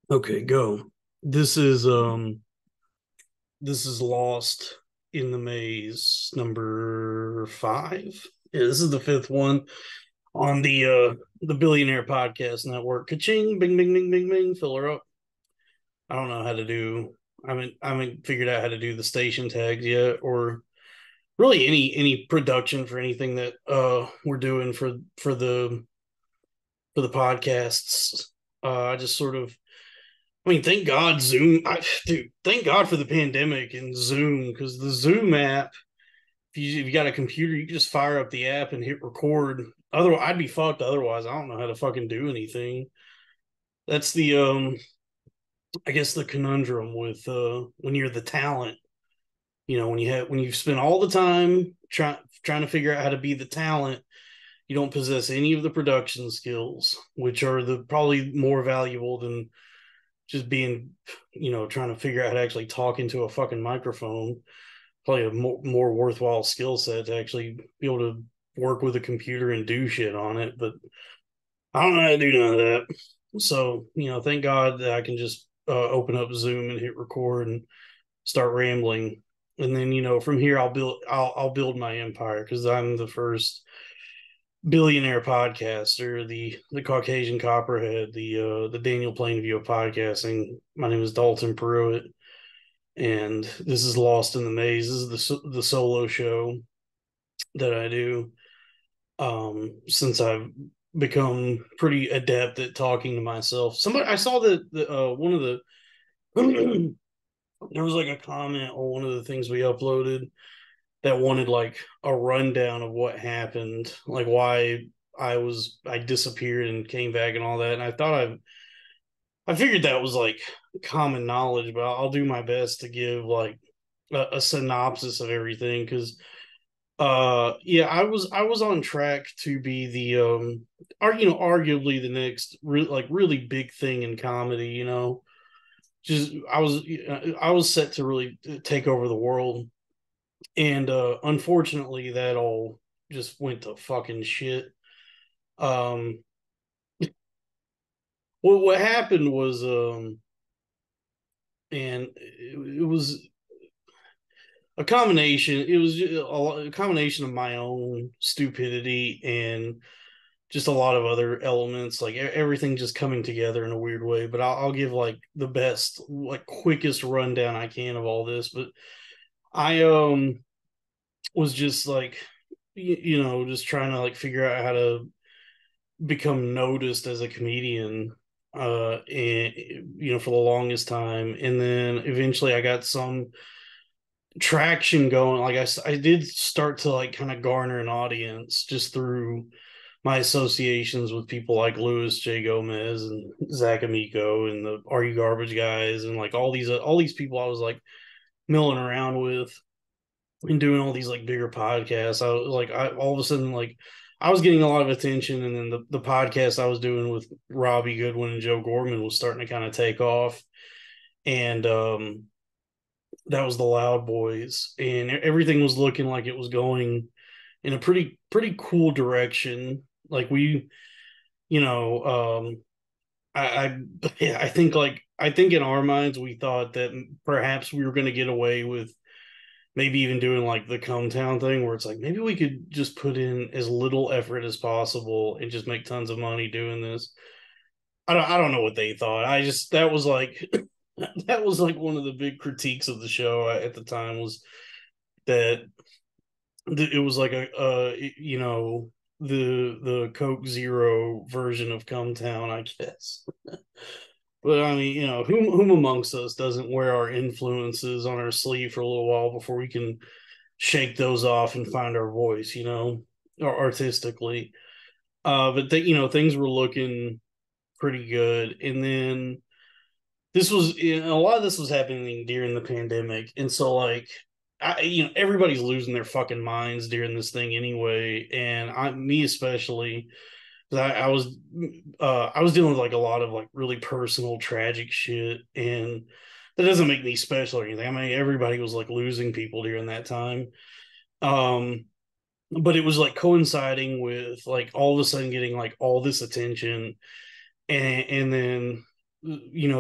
Okay, go. This is um this is Lost in the Maze number 5. Yeah, this is the fifth one on the Billionaire Podcast Network. Ka-ching, bing bing bing bing bing, fill her up. I don't know how to do I haven't figured out how to do the station tags yet, or really any production for anything that we're doing for the podcasts. I just sort of thank God Zoom, dude. Thank God for the pandemic and Zoom, because the Zoom app, if you got a computer, you can just fire up the app and hit record. Otherwise, I'd be fucked. Otherwise, I don't know how to fucking do anything. That's I guess the conundrum with when you're the talent. When you've spent all the time trying to figure out how to be the talent, you don't possess any of the production skills, which are the probably more valuable than just being, trying to figure out how to actually talk into a fucking microphone. Probably a more worthwhile skill set to actually be able to work with a computer and do shit on it. But I don't know how to do none of that. So, thank God that I can just open up Zoom and hit record and start rambling. And then, from here I'll build my empire, because I'm the first billionaire podcaster, the Caucasian Copperhead, the Daniel Plainview of podcasting. My name is Dalton Pruitt, and this is Lost in the Maze. This is the solo show that I do. Since I've become pretty adept at talking to myself. Somebody, I saw that one of the there was like a comment on one of the things we uploaded that wanted like a rundown of what happened, like why I disappeared and came back and all that. And I figured that was like common knowledge, but I'll do my best to give like a synopsis of everything, because yeah, I was on track to be the arguably the next really big thing in comedy. Just I was set to really take over the world, and unfortunately that all just went to fucking shit. um what happened was, and it was a combination. It was a combination of my own stupidity and just a lot of other elements, like everything just coming together in a weird way. But I'll give like the best, like quickest rundown I can of all this. But I was just like, just trying to like figure out how to become noticed as a comedian, and for the longest time. And then eventually I got some traction going. Like I did start to like kind of garner an audience just through my associations with people like Louis J. Gomez and Zach Amico and the Are You Garbage guys, and like all these people I was like milling around with and doing all these like bigger podcasts. I was like, I all of a sudden, like, I was getting a lot of attention, and then the podcast I was doing with Robbie Goodwin and Joe Gorman was starting to kind of take off. And that was the Loud Boys, and everything was looking like it was going in a pretty cool direction. Like we, you know, I yeah, I think in our minds we thought that perhaps we were going to get away with maybe even doing like the come town thing, where it's like maybe we could just put in as little effort as possible and just make tons of money doing this. I don't know what they thought. I just that was like that was like one of the big critiques of the show at the time, was that it was like the Coke Zero version of Come Town, I guess. But I mean, whom amongst us doesn't wear our influences on our sleeve for a little while before we can shake those off and find our voice, or artistically. But things were looking pretty good, and then a lot of this was happening during the pandemic, and so like, everybody's losing their fucking minds during this thing anyway, and me especially. I was dealing with like a lot of like really personal tragic shit, and that doesn't make me special or anything. I mean, everybody was like losing people during that time. Um, but it was like coinciding with like all of a sudden getting like all this attention, and then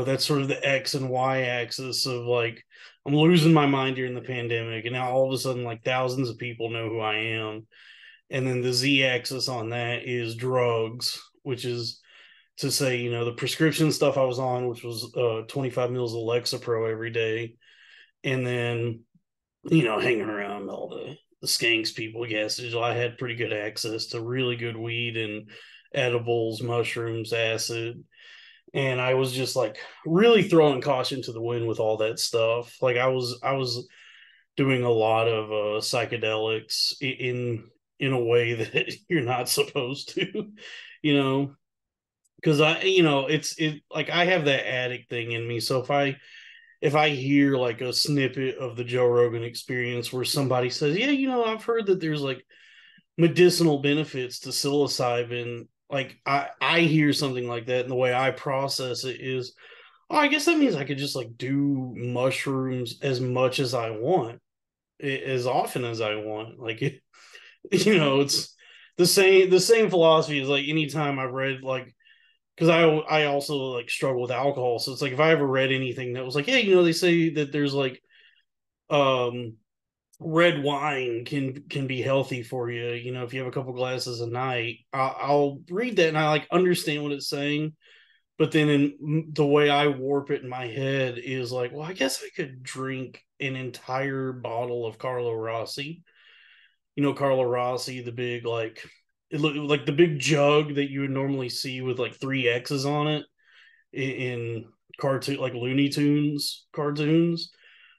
that's sort of the X and Y axis of like I'm losing my mind during the pandemic, and now all of a sudden like thousands of people know who I am. And then the Z axis on that is drugs, which is to say, the prescription stuff I was on, which was 25 mils of Lexapro every day, and then hanging around all the skanks people. Yes, I had pretty good access to really good weed and edibles, mushrooms, acid, and I was just like really throwing caution to the wind with all that stuff. Like I was doing a lot of psychedelics in a way that you're not supposed to, you know, because it's like I have that addict thing in me. So if I hear like a snippet of the Joe Rogan experience where somebody says, yeah, I've heard that there's like medicinal benefits to psilocybin, like I hear something like that, and the way I process it is, oh, I guess that means I could just like do mushrooms as much as I want, as often as I want. Like it's the same philosophy as like anytime I've read like, because I also like struggle with alcohol, so it's like if I ever read anything that was like, yeah, they say that there's like um red wine can be healthy for you, if you have a couple glasses a night, I'll read that and I like understand what it's saying, but then in the way I warp it in my head is like, well, I guess I could drink an entire bottle of Carlo Rossi. Carlo Rossi, the big like it looked like the big jug that you would normally see with like three X's on it in cartoon, like Looney Tunes cartoons,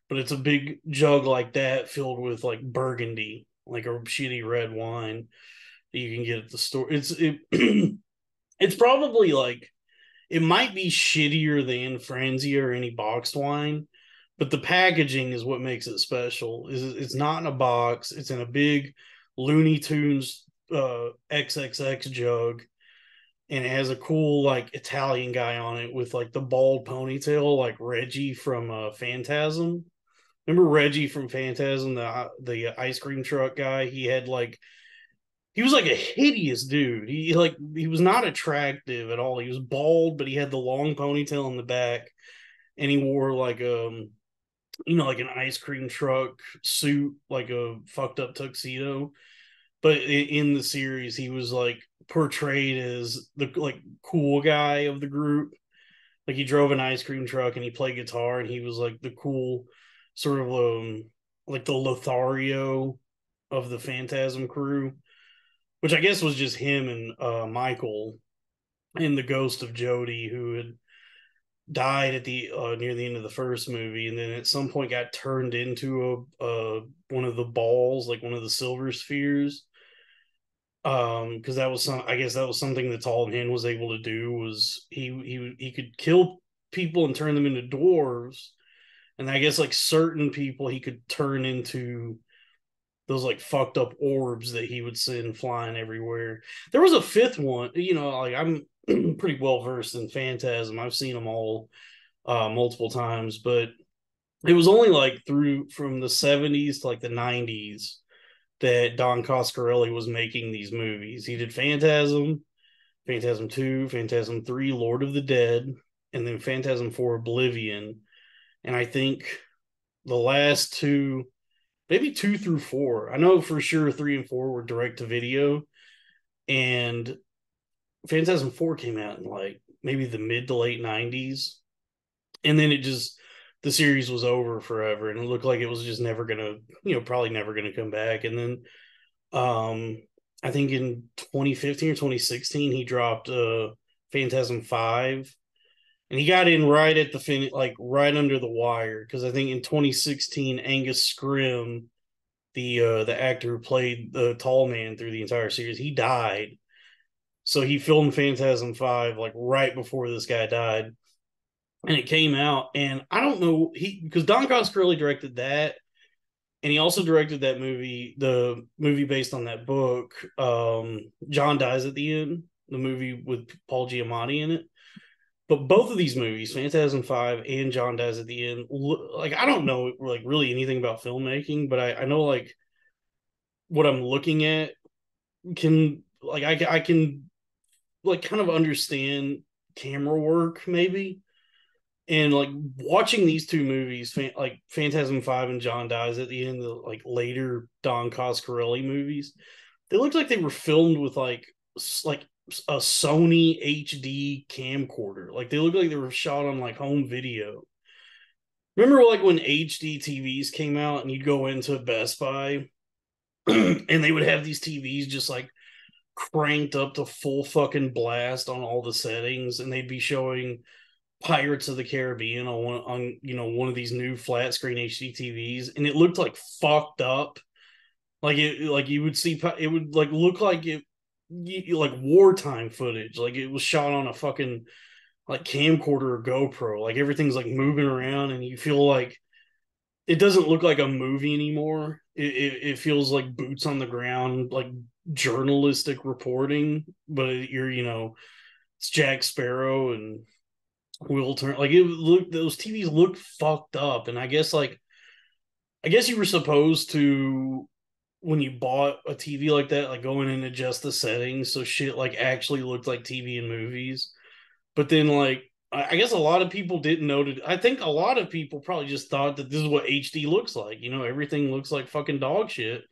but it's a big jug like that filled with like burgundy, like a shitty red wine that you can get at the store. It's probably like it might be shittier than Franzia or any boxed wine, but the packaging is what makes it special. Is it's not in a box; it's in a big Looney Tunes XXX jug, and it has a cool like Italian guy on it with like the bald ponytail, like Reggie from Phantasm. Remember Reggie from Phantasm, the ice cream truck guy? He was like a hideous dude. He was not attractive at all. He was bald, but he had the long ponytail in the back, and he wore like like an ice cream truck suit, like a fucked up tuxedo. But in the series, he was like portrayed as the like cool guy of the group. Like he drove an ice cream truck and he played guitar, and he was like the cool sort of like the Lothario of the Phantasm crew, which I guess was just him and Michael and the ghost of Jody, who had died at the near the end of the first movie, and then at some point got turned into a one of the balls, like one of the silver spheres. Because that was I guess that was something that Tall Hand was able to do, was he could kill people and turn them into dwarves, and I guess like certain people he could turn into those like fucked up orbs that he would send flying everywhere. There was a fifth one, like I'm pretty well versed in Phantasm. I've seen them all multiple times, but it was only like through from the 70s to like the 90s that Don Coscarelli was making these movies. He did Phantasm, Phantasm 2, Phantasm 3, Lord of the Dead, and then Phantasm 4, Oblivion. And I think the last two, maybe 2 through 4, I know for sure 3 and 4 were direct to video. And Phantasm 4 came out in like maybe the mid to late 90s. And then the series was over forever, and it looked like it was just never gonna, probably never gonna come back. And then um I think in 2015 or 2016 he dropped Phantasm 5, and he got in right at the finish, like right under the wire, because I think in 2016 Angus Scrimm, the actor who played the tall man through the entire series, he died. So he filmed Phantasm 5 like right before this guy died, and it came out, and I don't know, he because Don Coscarelli directed that, and he also directed that movie, the movie based on that book, John Dies at the End, the movie with Paul Giamatti in it. But both of these movies, Phantasm 5 and John Dies at the End, like I don't know like really anything about filmmaking, but I know like what I'm looking at can like I can like kind of understand camera work maybe. And like watching these two movies, like Phantasm 5 and John Dies at the end, the like later Don Coscarelli movies, they looked like they were filmed with like a Sony HD camcorder. Like they looked like they were shot on like home video. Remember like when HD TVs came out and you'd go into Best Buy and they would have these TVs just like cranked up to full fucking blast on all the settings, and they'd be showing Pirates of the Caribbean on one of these new flat screen HD TVs, and it looked like fucked up. Like you would see it would like look like it like wartime footage. Like it was shot on a fucking like camcorder or GoPro. Like everything's like moving around, and you feel like it doesn't look like a movie anymore. It feels like boots on the ground, like journalistic reporting. But it's Jack Sparrow and Will Turner. Like it looked, those TVs looked fucked up, and I guess you were supposed to, when you bought a TV like that, like go in and adjust the settings so shit like actually looked like TV and movies. But then like I guess a lot of people didn't know to. I think a lot of people probably just thought that this is what HD looks like. Everything looks like fucking dog shit.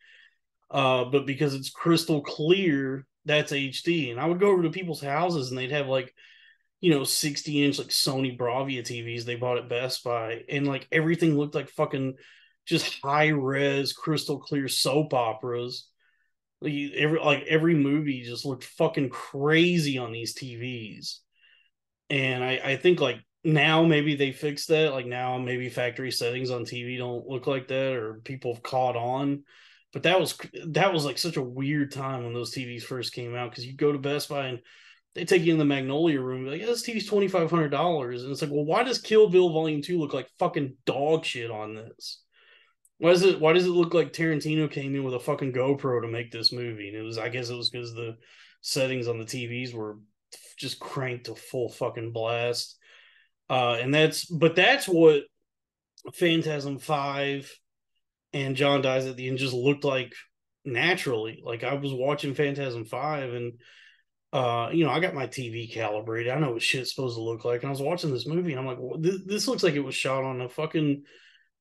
But because it's crystal clear, that's HD. And I would go over to people's houses and they'd have like 60-inch like Sony Bravia TVs they bought at Best Buy, and like everything looked like fucking just high res, crystal clear soap operas. Every movie just looked fucking crazy on these TVs. And I think like now maybe they fixed that. Like now maybe factory settings on TV don't look like that, or people have caught on. But that was like such a weird time when those TVs first came out, because you go to Best Buy and they take you in the Magnolia room, like, yeah, this TV's $2,500. And it's like, well, why does Kill Bill Volume 2 look like fucking dog shit on this? Why does it look like Tarantino came in with a fucking GoPro to make this movie? And I guess it was because the settings on the TVs were just cranked to full fucking blast. That's what Phantasm 5 and John Dies at the End just looked like naturally. Like I was watching Phantasm 5 and I got my TV calibrated. I know what shit's supposed to look like. And I was watching this movie and I'm like, well, this looks like it was shot on this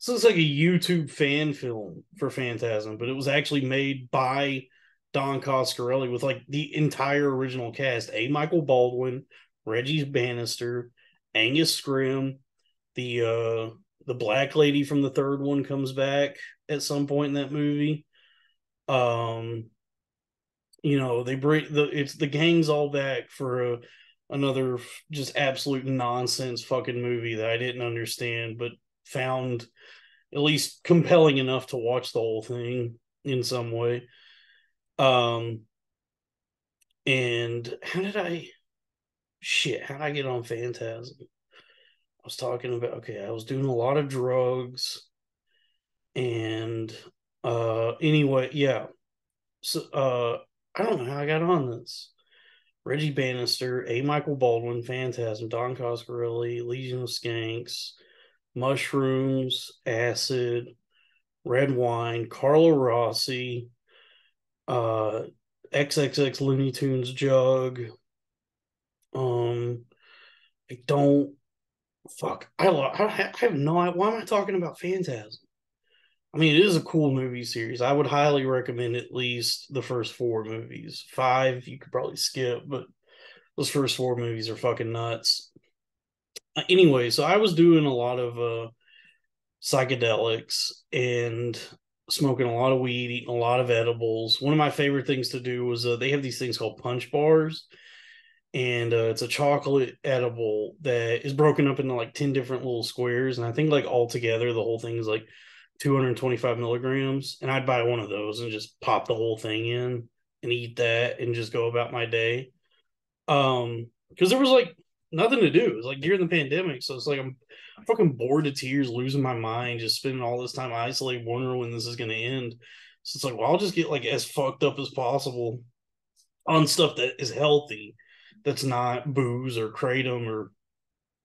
looks like a YouTube fan film for Phantasm, but it was actually made by Don Coscarelli with like the entire original cast. A. Michael Baldwin, Reggie Bannister, Angus Scrimm, the black lady from the third one comes back at some point in that movie. Um, they bring the gang's all back for another just absolute nonsense fucking movie that I didn't understand, but found at least compelling enough to watch the whole thing in some way. Um, and how did I get on Phantasm? I was talking about, okay, I was doing a lot of drugs, and anyway, yeah. So I don't know how I got on this. Reggie Bannister, A. Michael Baldwin, Phantasm, Don Coscarelli, Legion of Skanks, Mushrooms, Acid, Red Wine, Carlo Rossi, uh, XXX Looney Tunes Jug. Um, I don't fuck. I have no. Why am I talking about Phantasm? I mean, it is a cool movie series. I would highly recommend at least the first four movies. Five you could probably skip, but those first four movies are fucking nuts. Anyway, so I was doing a lot of psychedelics and smoking a lot of weed, eating a lot of edibles. One of my favorite things to do was they have these things called punch bars, and it's a chocolate edible that is broken up into like 10 different little squares. And I think like altogether, the whole thing is like 225 milligrams. And I'd buy one of those and just pop the whole thing in and eat that and just go about my day. Because there was like nothing to do. It was like during the pandemic, so it's like I'm fucking bored to tears, losing my mind, just spending all this time isolated, wondering when this is gonna end. So it's like, well, I'll just get like as fucked up as possible on stuff that is healthy, that's not booze or kratom or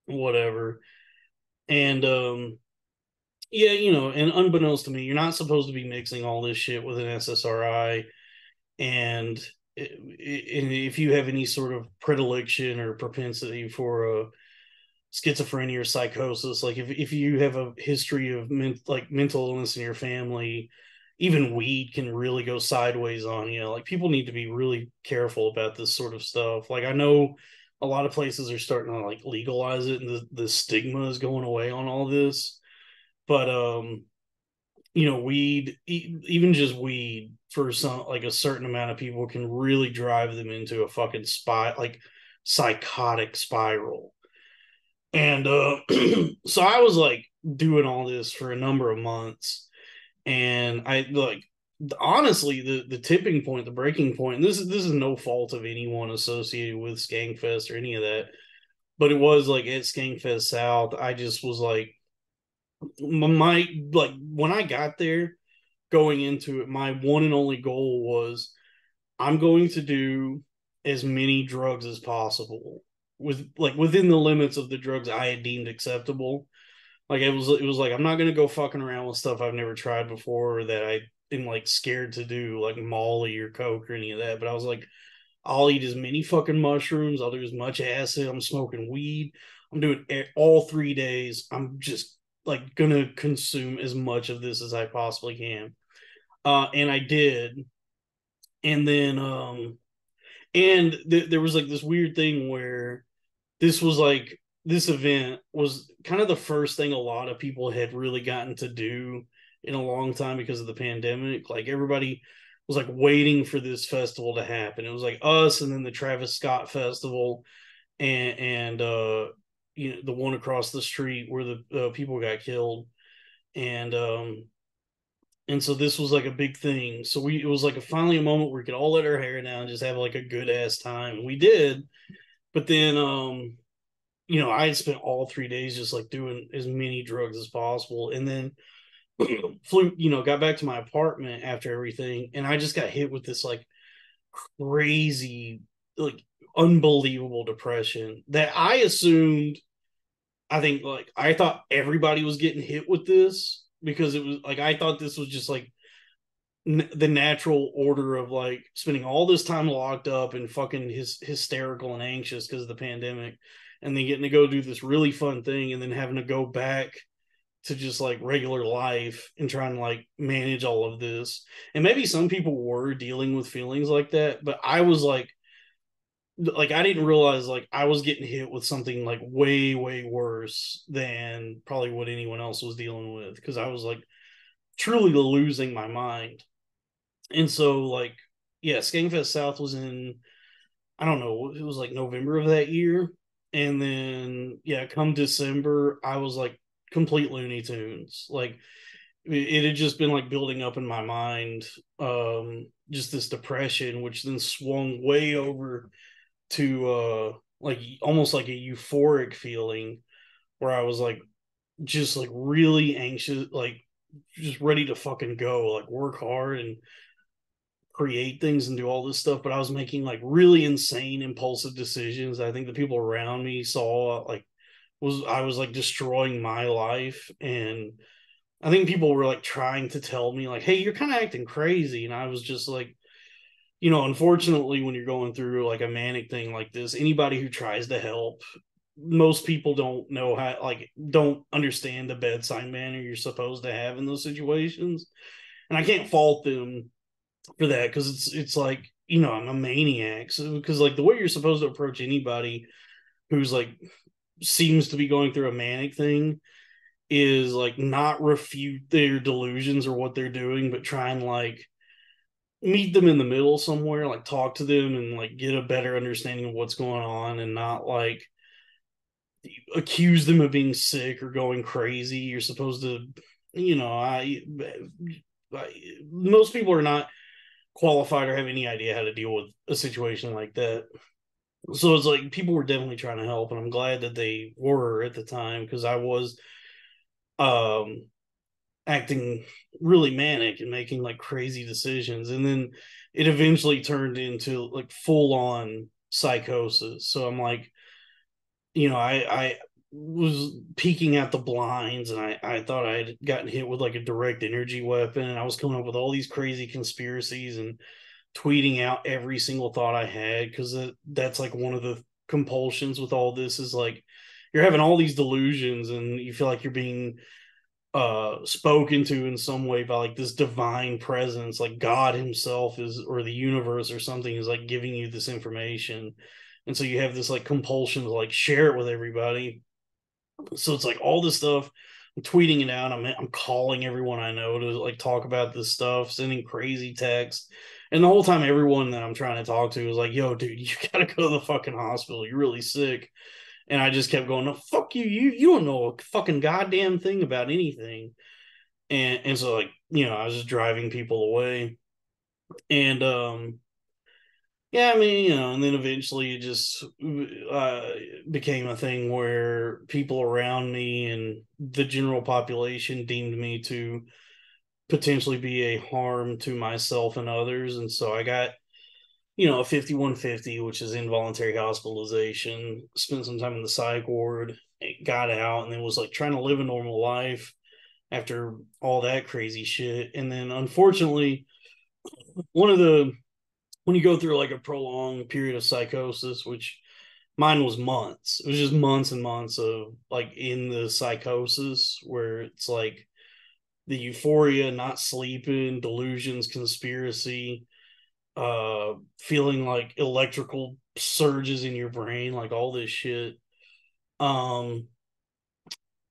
whatever. And yeah, and unbeknownst to me, you're not supposed to be mixing all this shit with an SSRI. And if you have any sort of predilection or propensity for schizophrenia or psychosis. Like if you have a history of mental illness in your family, even weed can really go sideways on you. Like people need to be really careful about this sort of stuff. Like I know a lot of places are starting to like legalize it, and the stigma is going away on all this. But weed, even just weed for some like a certain amount of people can really drive them into a fucking psychotic spiral. And so I was like doing all this for a number of months, and I like honestly the tipping point, the breaking point. And this is no fault of anyone associated with Skankfest or any of that, but it was like at Skankfest South. I just was like my like when I got there, going into it, my one and only goal was I'm going to do as many drugs as possible with like within the limits of the drugs I had deemed acceptable. Like it was like I'm not gonna go fucking around with stuff I've never tried before or that I am like scared to do, like Molly or Coke or any of that. But I was like, I'll eat as many fucking mushrooms, I'll do as much acid, I'm smoking weed, I'm doing all 3 days. I'm just like gonna consume as much of this as I possibly can. And I did. And then there was like this weird thing where this was like this event was kind of the first thing a lot of people had really gotten to do in a long time because of the pandemic. Like everybody was like waiting for this festival to happen. It was like us and then the Travis Scott festival and the one across the street where the people got killed. And so this was like a big thing. So it was like finally a moment where we could all let our hair down and just have like a good ass time. We did, but then I had spent all 3 days just like doing as many drugs as possible, and then got back to my apartment after everything, and I just got hit with this like crazy, like unbelievable depression that I assumed. I think like I thought everybody was getting hit with this because it was like I thought this was just like the natural order of like spending all this time locked up and fucking hysterical and anxious because of the pandemic, and then getting to go do this really fun thing and then having to go back to just like regular life and trying to like manage all of this. And maybe some people were dealing with feelings like that, but I was like I didn't realize like I was getting hit with something like way way worse than probably what anyone else was dealing with, because I was like truly losing my mind. And so like yeah, Skankfest South was in, I don't know, it was like November of that year. And then yeah, come December, I was like complete Looney Tunes. Like it had just been like building up in my mind, just this depression, which then swung way over to like almost like a euphoric feeling where I was like just like really anxious, like just ready to fucking go, like work hard and create things and do all this stuff. But I was making like really insane impulsive decisions. I think the people around me saw like was I was like destroying my life. And I think people were like trying to tell me like, hey, you're kind of acting crazy. And I was just like, unfortunately, when you're going through like a manic thing like this, anybody who tries to help, most people don't know how, like, don't understand the bedside manner you're supposed to have in those situations. And I can't fault them for that, because it's like, I'm a maniac. So because like the way you're supposed to approach anybody who's like seems to be going through a manic thing is like not refute their delusions or what they're doing, but try and like meet them in the middle somewhere, like talk to them and like get a better understanding of what's going on, and not like accuse them of being sick or going crazy. You're supposed to, I most people are not qualified or have any idea how to deal with a situation like that. So it's like people were definitely trying to help, and I'm glad that they were at the time, because I was um acting really manic and making like crazy decisions. And then it eventually turned into like full on psychosis. So I'm like, I was peeking at the blinds, and I thought I had gotten hit with like a direct energy weapon, and I was coming up with all these crazy conspiracies and tweeting out every single thought I had, because that's like one of the compulsions with all this is like you're having all these delusions, and you feel like you're being spoken to in some way by like this divine presence, like God himself is, or the universe or something is like giving you this information. And so you have this like compulsion to like share it with everybody. So it's like all this stuff. I'm tweeting it out. I'm calling everyone I know to like talk about this stuff, sending crazy texts. And the whole time, everyone that I'm trying to talk to is like, "Yo, dude, you gotta go to the fucking hospital. You're really sick." And I just kept going, "No, fuck you. You don't know a fucking goddamn thing about anything." And so like, I was just driving people away. And yeah, I mean, and then eventually it just became a thing where people around me and the general population deemed me to potentially be a harm to myself and others. And so I got, a 5150, which is involuntary hospitalization, spent some time in the psych ward, got out, and then was like trying to live a normal life after all that crazy shit. And then unfortunately, one of the when you go through like a prolonged period of psychosis, which mine was months. It was just months and months of like in the psychosis where it's like the euphoria, not sleeping, delusions, conspiracy, feeling like electrical surges in your brain, like all this shit. Um,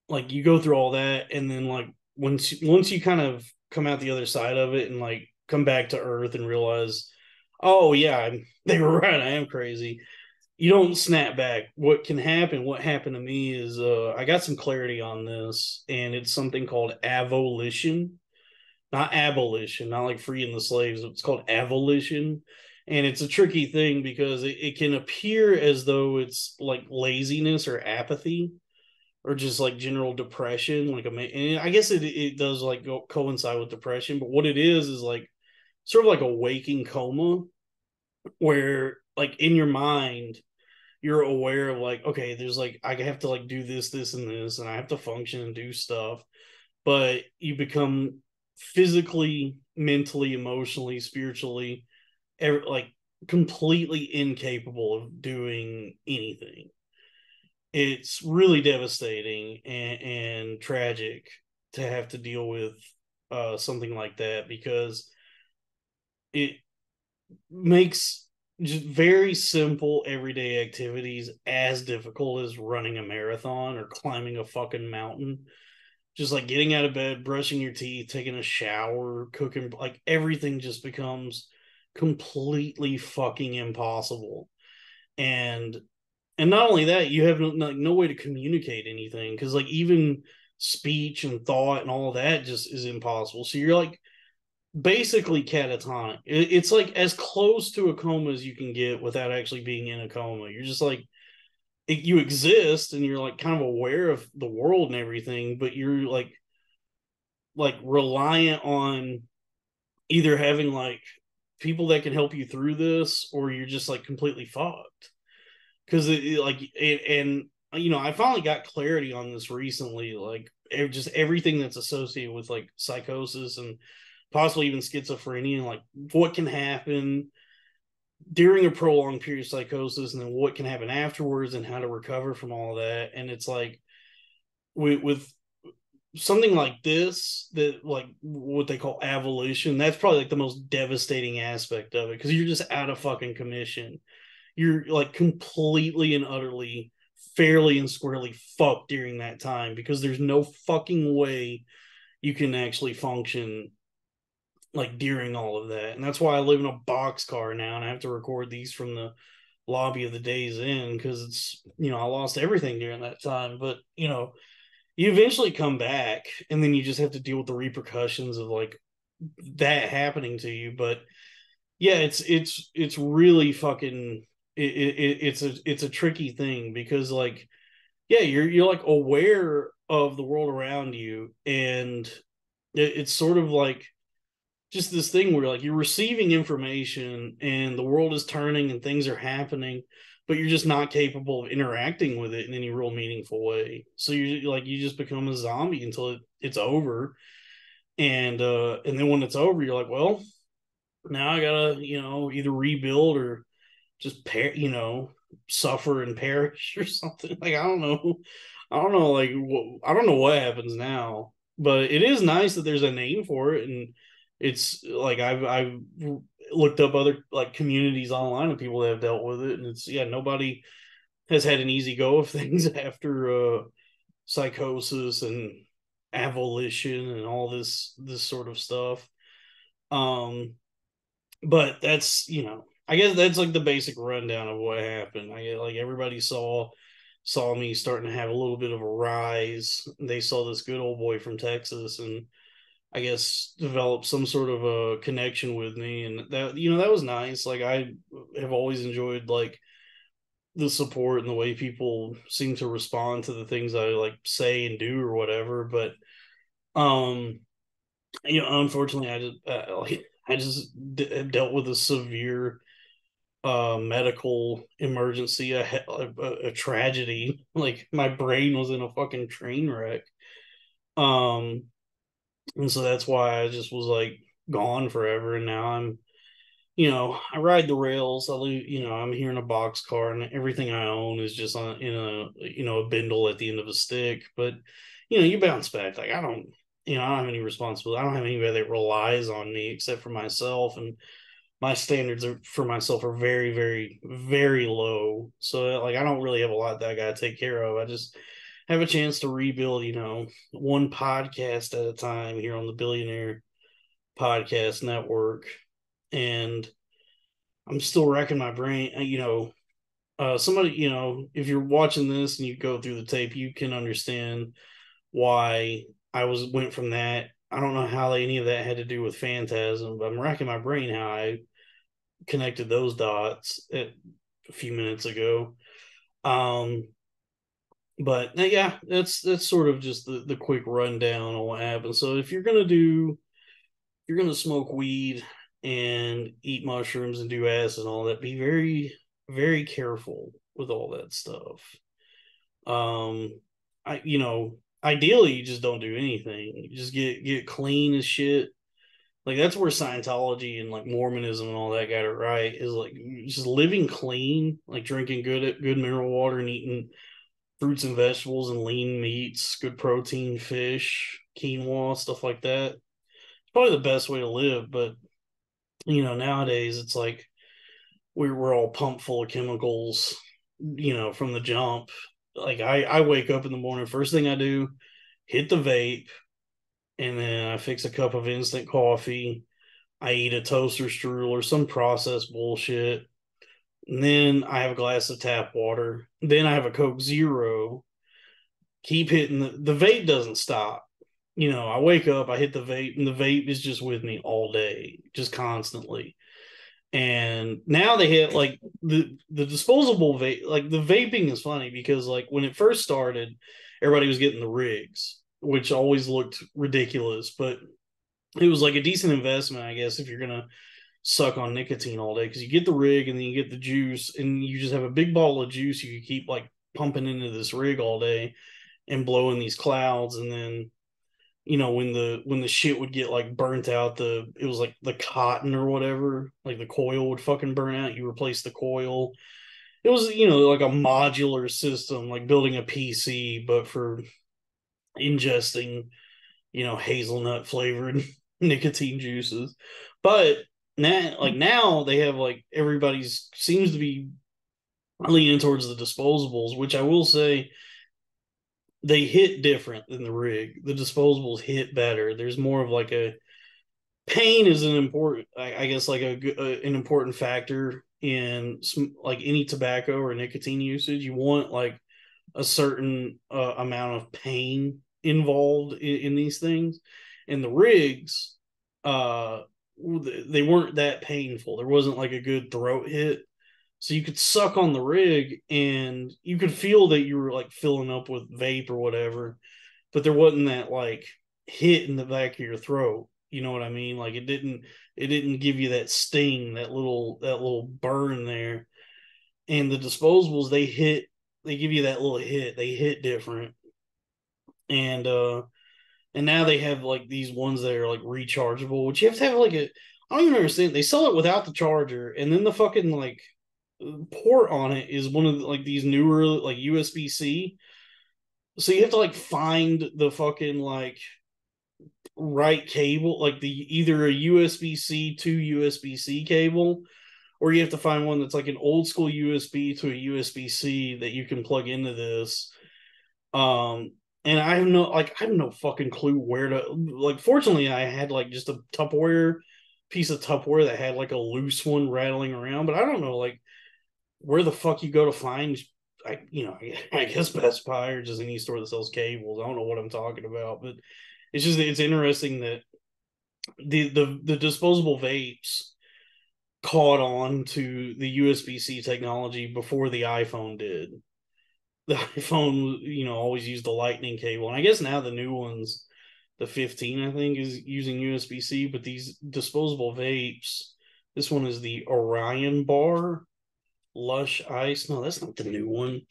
like you go through all that, and then like once you kind of come out the other side of it and like come back to earth and realize, oh yeah, they were right, I am crazy. You don't snap back. What can happen, what happened to me is I got some clarity on this, and it's something called avolition, not abolition, not like freeing the slaves. It's called avolition. And it's a tricky thing because it can appear as though it's like laziness or apathy or just like general depression. And I guess it does like coincide with depression, but what it is like sort of like a waking coma where like in your mind you're aware of like, okay, there's like I have to like do this and this, and I have to function and do stuff, but you become physically, mentally, emotionally, spiritually, like completely incapable of doing anything. It's really devastating and tragic to have to deal with something like that because it makes just very simple everyday activities as difficult as running a marathon or climbing a fucking mountain. Just like getting out of bed, brushing your teeth, taking a shower, cooking, like everything just becomes completely fucking impossible. And not only that, you have no way to communicate anything because like even speech and thought and all that just is impossible. So you're like basically catatonic. It's like as close to a coma as you can get without actually being in a coma. You're just like you exist and you're like kind of aware of the world and everything, but you're like reliant on either having like people that can help you through this or you're just like completely fucked because and I finally got clarity on this recently, like just everything that's associated with like psychosis and possibly even schizophrenia, and like what can happen during a prolonged period of psychosis and then what can happen afterwards and how to recover from all of that. And it's like with something like this, that like what they call avolition, that's probably like the most devastating aspect of it because you're just out of fucking commission. You're like completely and utterly, fairly and squarely fucked during that time because there's no fucking way you can actually function like during all of that. And that's why I live in a box car now and I have to record these from the lobby of the Days Inn because it's, I lost everything during that time. But, you eventually come back and then you just have to deal with the repercussions of like that happening to you. But yeah, it's really fucking it's a tricky thing because like yeah, you're like aware of the world around you, and it's sort of like just this thing where like you're receiving information and the world is turning and things are happening, but you're just not capable of interacting with it in any real meaningful way. So you like you just become a zombie until it's over. And then when it's over, you're like, well, now I gotta, either rebuild or just pair, suffer and perish or something. Like I don't know, like I don't know what happens now, but it is nice that there's a name for it, and it's like I've looked up other like communities online of people that have dealt with it, and it's yeah, nobody has had an easy go of things after psychosis and avolition and all this sort of stuff. Um, but that's I guess that's like the basic rundown of what happened. I get like everybody saw me starting to have a little bit of a rise. They saw this good old boy from Texas, and I guess developed some sort of a connection with me, and that that was nice. Like I have always enjoyed like the support and the way people seem to respond to the things I like say and do or whatever. But um, unfortunately, I just dealt with a severe medical emergency, a tragedy. Like my brain was in a fucking train wreck. Um, and so that's why I just was like gone forever. And now I ride the rails. I'm here in a box car, and everything I own is just on in a bindle at the end of a stick. But you bounce back. Like I don't have any responsibility. I don't have anybody that relies on me except for myself, and my standards for myself are very, very, very low. So like I don't really have a lot that I gotta take care of. I just have a chance to rebuild, one podcast at a time here on the Billionaire Podcast Network. And I'm still racking my brain. Somebody, if you're watching this and you go through the tape, you can understand why went from that. I don't know how any of that had to do with Phantasm, but I'm racking my brain how I connected those dots a few minutes ago. Um, but yeah, that's sort of just the quick rundown on what happened. So if you're gonna smoke weed and eat mushrooms and do acid and all that, be very, very careful with all that stuff. Ideally you just don't do anything. You just get clean as shit. Like that's where Scientology and like Mormonism and all that got it right, is like just living clean, like drinking good mineral water and eating fruits and vegetables and lean meats, good protein, fish, quinoa, stuff like that. It's probably the best way to live. But nowadays it's like we're all pumped full of chemicals, from the jump. Like I wake up in the morning, first thing I do, hit the vape, and then I fix a cup of instant coffee. I eat a toaster strudel or some processed bullshit. And then I have a glass of tap water. Then I have a Coke Zero. Keep hitting the vape doesn't stop. I wake up, I hit the vape, and the vape is just with me all day, just constantly. And now they have like the disposable vape. Like the vaping is funny because like when it first started, everybody was getting the rigs, which always looked ridiculous, but it was like a decent investment, I guess, if you're gonna suck on nicotine all day, because you get the rig and then you get the juice, and you just have a big bottle of juice you keep like pumping into this rig all day and blowing these clouds. And then when the shit would get like burnt out, it was like the cotton or whatever, like the coil would fucking burn out, you replace the coil. It was like a modular system, like building a PC but for ingesting hazelnut flavored nicotine juices. But now they have like everybody's seems to be leaning towards the disposables, which I will say they hit different than the rig. The disposables hit better. There's more of like a pain is an important, I guess, like an important factor in like any tobacco or nicotine usage. You want like a certain amount of pain involved in these things, and the rigs, uh, they weren't that painful. There wasn't like a good throat hit, so you could suck on the rig and you could feel that you were like filling up with vape or whatever, but there wasn't that like hit in the back of your throat. You know what I mean? Like it didn't give you that sting, that little burn there. And the disposables, they give you that little hit. They hit different. And now they have like these ones that are like rechargeable, which you have to have like I don't even understand. They sell it without the charger, and then the fucking like port on it is one of like these newer like USB-C. So you have to like find the fucking like right cable, like the either a USB-C to USB-C cable, or you have to find one that's like an old school USB to a USB-C that you can plug into this. And I have no fucking clue where to like. Fortunately, I had like just a Tupperware piece of Tupperware that had like a loose one rattling around, but I don't know like where the fuck you go to find. I guess Best Buy or just any store that sells cables. I don't know what I'm talking about, but it's interesting that the disposable vapes caught on to the USB-C technology before the iPhone did. The iPhone, always used the lightning cable. And I guess now the new ones, the 15, I think, is using USB-C, but these disposable vapes, this one is the Orion Bar Lush Ice. No, that's not the new one.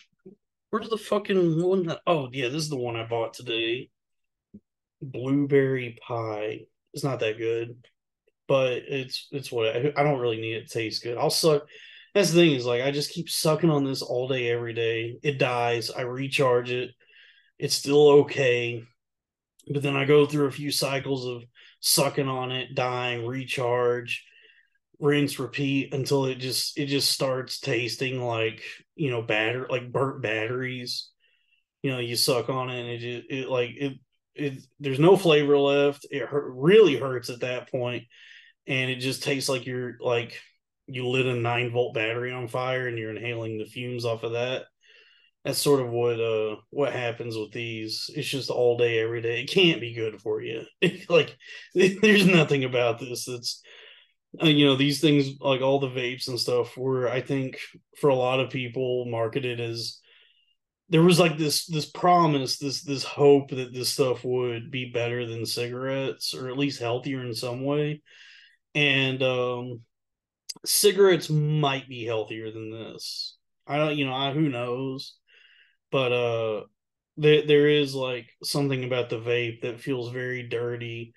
Where's the fucking one that, oh yeah, this is the one I bought today. Blueberry pie. It's not that good, but it's what I don't really need it to taste good. I'll suck. That's the thing is like I just keep sucking on this all day every day. It dies. I recharge it. It's still okay, but then I go through a few cycles of sucking on it, dying, recharge, rinse, repeat until it just starts tasting like like burnt batteries. You suck on it and it there's no flavor left. Really hurts at that point, and it just tastes like you lit a 9-volt battery on fire and you're inhaling the fumes off of that. That's sort of what happens with these. It's just all day, every day. It can't be good for you. Like there's nothing about this that's these things like all the vapes and stuff were, I think, for a lot of people marketed as there was like this promise, this hope that this stuff would be better than cigarettes or at least healthier in some way. And cigarettes might be healthier than this. I don't, who knows? But there is like something about the vape that feels very dirty.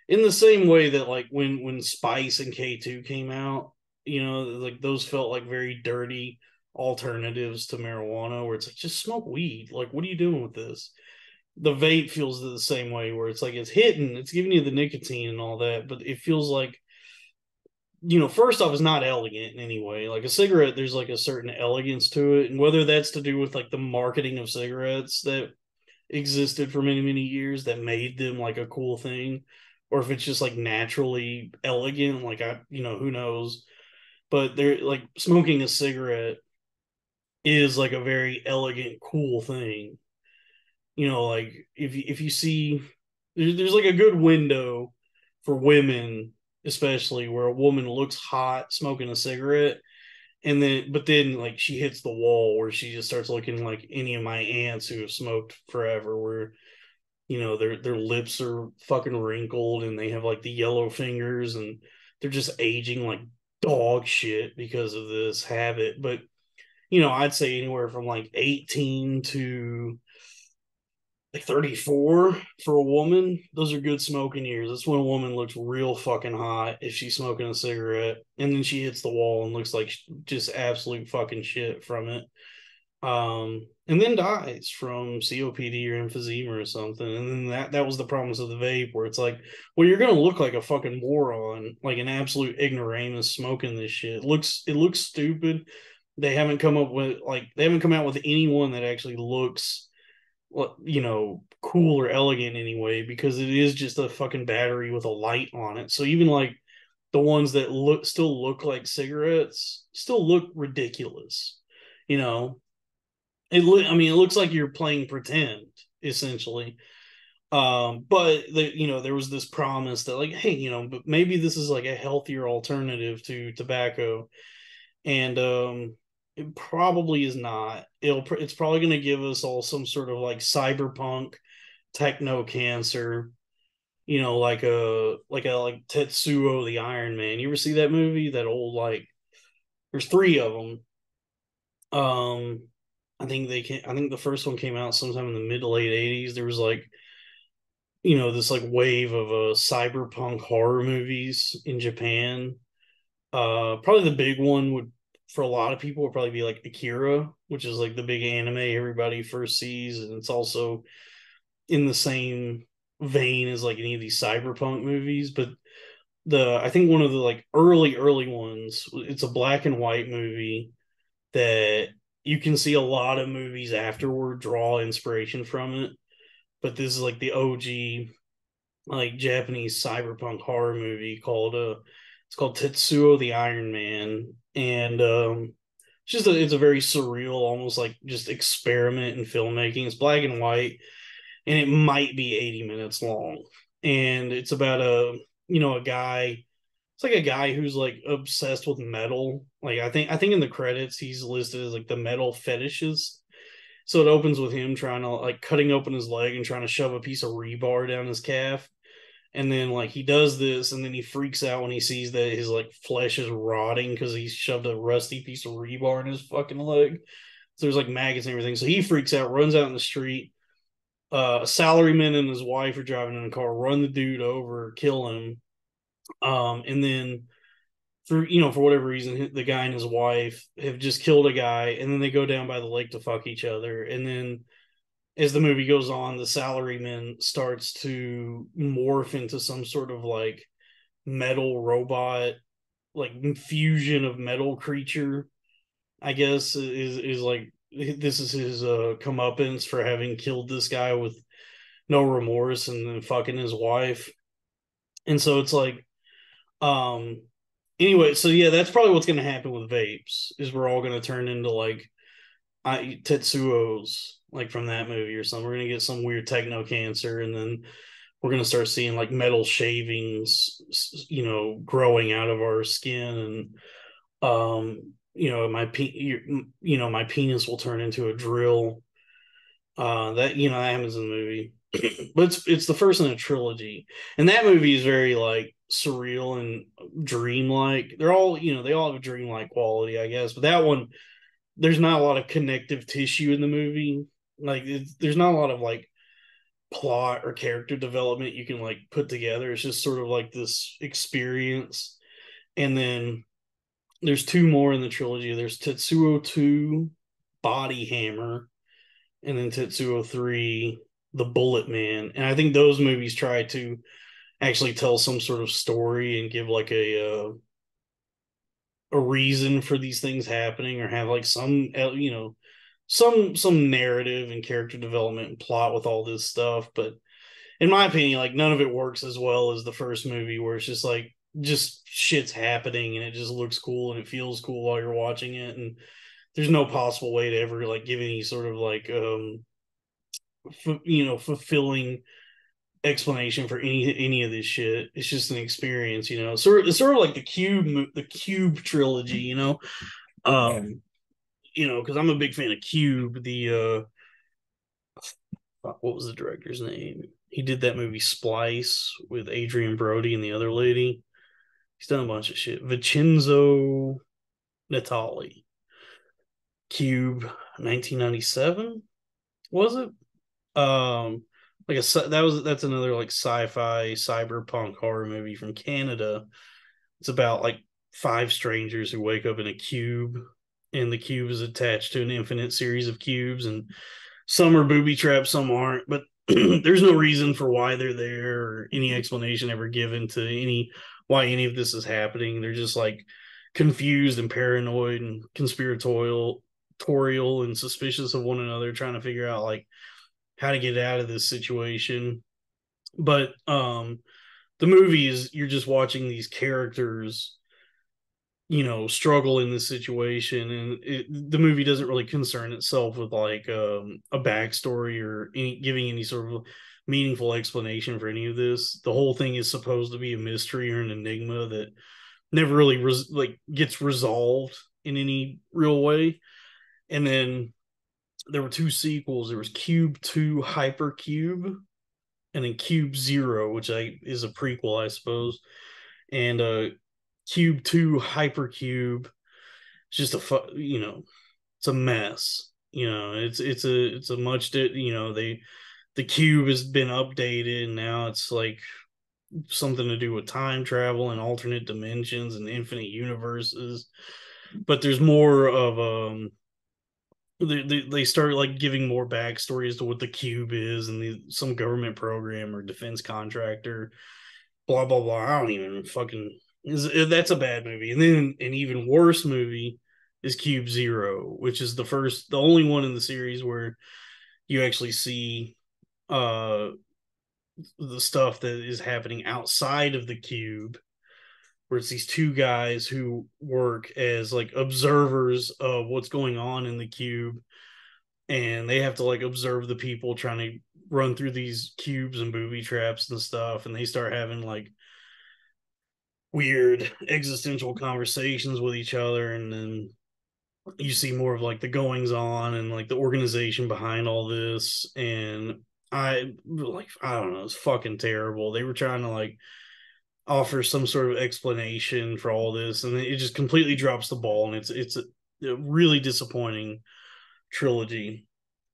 In the same way that like when Spice and K2 came out, like those felt like very dirty alternatives to marijuana, where it's like just smoke weed. Like, what are you doing with this? The vape feels the same way, where it's like it's hitting, it's giving you the nicotine and all that, but it feels like first off, it's not elegant in any way. Like a cigarette, there's like a certain elegance to it, and whether that's to do with like the marketing of cigarettes that existed for many many years that made them like a cool thing, or if it's just like naturally elegant, like who knows. But they're like smoking a cigarette is like a very elegant, cool thing. Like if you see, there's like a good window for women, especially where a woman looks hot smoking a cigarette, and then like she hits the wall where she just starts looking like any of my aunts who have smoked forever, where their lips are fucking wrinkled and they have like the yellow fingers and they're just aging like dog shit because of this habit. But I'd say anywhere from like 18 to like 34 for a woman. Those are good smoking years. That's when a woman looks real fucking hot if she's smoking a cigarette, and then she hits the wall and looks like just absolute fucking shit from it. And then dies from COPD or emphysema or something. And then that was the promise of the vape, where it's like, well, you're gonna look like a fucking moron, like an absolute ignoramus smoking this shit. It looks stupid. They haven't come out with anyone that actually looks cool or elegant anyway, because it is just a fucking battery with a light on it. So even like the ones that still look like cigarettes still look ridiculous. You know, I mean, it looks like you're playing pretend essentially. But there was this promise that like, hey, but maybe this is like a healthier alternative to tobacco, and it probably is not. It's probably going to give us all some sort of like cyberpunk techno cancer. Like Tetsuo the Iron Man. You ever see that movie? That old like there's three of them. I think the first one came out sometime in the mid to late 80s. There was like this like wave of cyberpunk horror movies in Japan. Probably the big one would for a lot of people would probably be like Akira, which is like the big anime everybody first sees, and it's also in the same vein as like any of these cyberpunk movies. But the I think one of the like early ones, it's a black and white movie that you can see a lot of movies afterward draw inspiration from it. But this is like the OG like Japanese cyberpunk horror movie called it's called Tetsuo the Iron Man, and it's a very surreal, almost like just experiment in filmmaking. It's black and white, and it might be 80 minutes long, and it's about a guy. It's like a guy who's like obsessed with metal. Like I think in the credits he's listed as like the metal fetishist. So it opens with him trying to like cutting open his leg and trying to shove a piece of rebar down his calf. And then like he does this, and then he freaks out when he sees that his like flesh is rotting because he's shoved a rusty piece of rebar in his fucking leg. So there's like maggots and everything. So he freaks out, runs out in the street. A salaryman and his wife are driving in a car, run the dude over, kill him. And then through for whatever reason, the guy and his wife have just killed a guy, and then they go down by the lake to fuck each other. And then as the movie goes on, the salaryman starts to morph into some sort of like metal robot, like fusion of metal creature. I guess is like this is his comeuppance for having killed this guy with no remorse and then fucking his wife. And so it's like, um, anyway, so yeah, that's probably what's going to happen with vapes. Is we're all going to turn into like Tetsuo's, like from that movie or something. We're gonna get some weird techno cancer, and then we're gonna start seeing like metal shavings, growing out of our skin, and my penis will turn into a drill. That happens in the movie, but it's the first in a trilogy, and that movie is very like surreal and dreamlike. They all have a dreamlike quality, I guess, but that one there's not a lot of connective tissue in the movie. Like there's not a lot of like plot or character development you can like put together. It's just sort of like this experience. And then there's two more in the trilogy. There's Tetsuo 2, Body Hammer, and then Tetsuo 3, The Bullet Man. And I think those movies try to actually tell some sort of story and give like a reason for these things happening, or have like some narrative and character development and plot with all this stuff. But in my opinion, like none of it works as well as the first movie, where it's just like just shit's happening and it just looks cool and it feels cool while you're watching it, and there's no possible way to ever like give any sort of like fulfilling explanation for any of this shit. It's just an experience, it's sort of like the Cube trilogy, because I'm a big fan of Cube. What was the director's name? He did that movie Splice with Adrian Brody and the other lady. He's done a bunch of shit. Vincenzo Natali. Cube, 1997, was it? That's another like sci-fi cyberpunk horror movie from Canada. It's about like five strangers who wake up in a cube, and the cube is attached to an infinite series of cubes, and some are booby trapped, some aren't, but there's no reason for why they're there or any explanation ever given to why any of this is happening. They're just like confused and paranoid and conspiratorial and suspicious of one another, trying to figure out like how to get out of this situation. But the movie is, you're just watching these characters struggle in this situation, and the movie doesn't really concern itself with like a backstory or giving any sort of meaningful explanation for any of this. The whole thing is supposed to be a mystery or an enigma that never really gets resolved in any real way. And then there were two sequels. There was Cube 2 Hypercube, and then Cube Zero, which is a prequel, I suppose. And Cube 2 Hypercube, it's just it's a mess. It's a much the cube has been updated, and now it's like something to do with time travel and alternate dimensions and infinite universes. but there's more of they start like giving more backstory as to what the cube is and some government program or defense contractor, blah blah blah. I don't even fucking that's a bad movie. And then an even worse movie is Cube Zero, which is the only one in the series where you actually see uh the stuff that is happening outside of the cube, where it's these two guys who work as like observers of what's going on in the cube, and they have to like observe the people trying to run through these cubes and booby traps and stuff, and they start having like weird existential conversations with each other, and then you see more of like the goings on and like the organization behind all this. And I don't know, it's fucking terrible. They were trying to like offer some sort of explanation for all this, and it just completely drops the ball, and a really disappointing trilogy.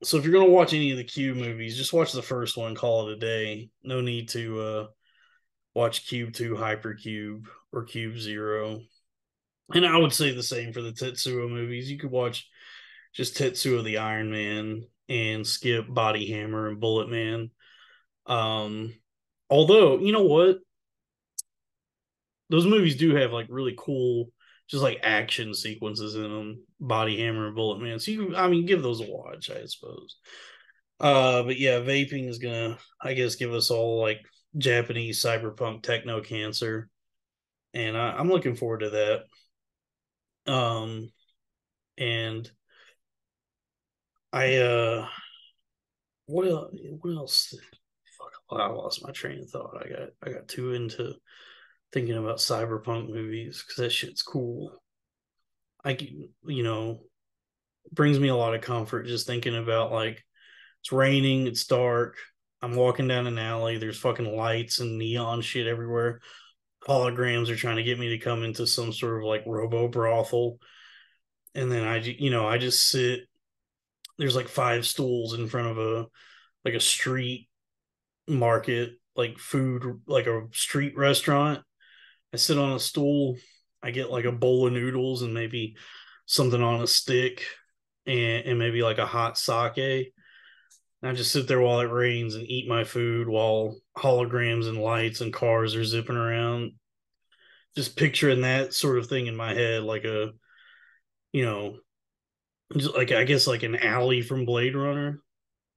So if you're gonna watch any of the Cube movies, just watch the first one, call it a day. No need to watch Cube 2, Hypercube, or Cube Zero. And I would say the same for the Tetsuo movies. You could watch just Tetsuo the Iron Man and skip Body Hammer and Bullet Man. Um, Although, you know what? Those movies do have like really cool, just like action sequences in them. Body Hammer and Bullet Man. So I mean, give those a watch, I suppose. But yeah, vaping is gonna, I guess, give us all like Japanese cyberpunk techno cancer, and I'm looking forward to that. Um, and I what else? Fuck, I lost my train of thought. I got too into thinking about cyberpunk movies because that shit's cool. I you know brings me a lot of comfort just thinking about like it's raining, it's dark. I'm walking down an alley. There's fucking lights and neon shit everywhere. Holograms are trying to get me to come into some sort of like robo brothel, and then I just sit. There's like five stools in front of a street market, like food, like a street restaurant. I sit on a stool. I get like a bowl of noodles and maybe something on a stick, and maybe like a hot sake. And I just sit there while it rains and eat my food while holograms and lights and cars are zipping around. Just picturing that sort of thing in my head, like you know, just like I guess like an alley from Blade Runner.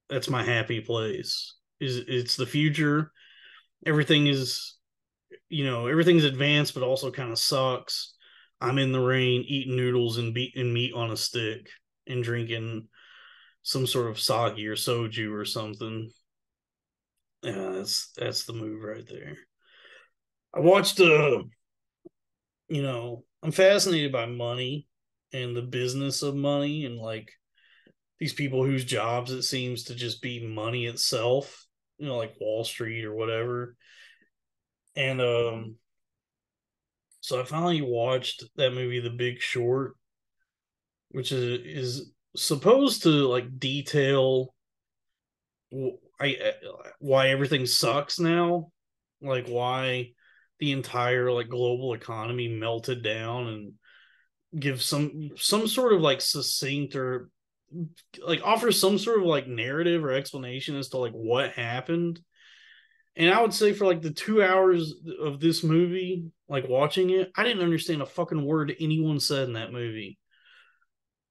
That's my happy place. It's the future. Everything is everything's advanced, but also kind of sucks. I'm in the rain, eating noodles and beating meat on a stick and drinking some sort of sake or soju or something. Yeah, that's the move right there. I watched I'm fascinated by money and the business of money and like these people whose jobs it seems to just be money itself, like Wall Street or whatever. And so I finally watched that movie, The Big Short, which is supposed to like detail I why everything sucks now, like why the entire like global economy melted down, and give some sort of like succinct or like offer some sort of like narrative or explanation as to like what happened. And I would say for like the 2 hours of this movie, like watching it, I didn't understand a fucking word anyone said in that movie.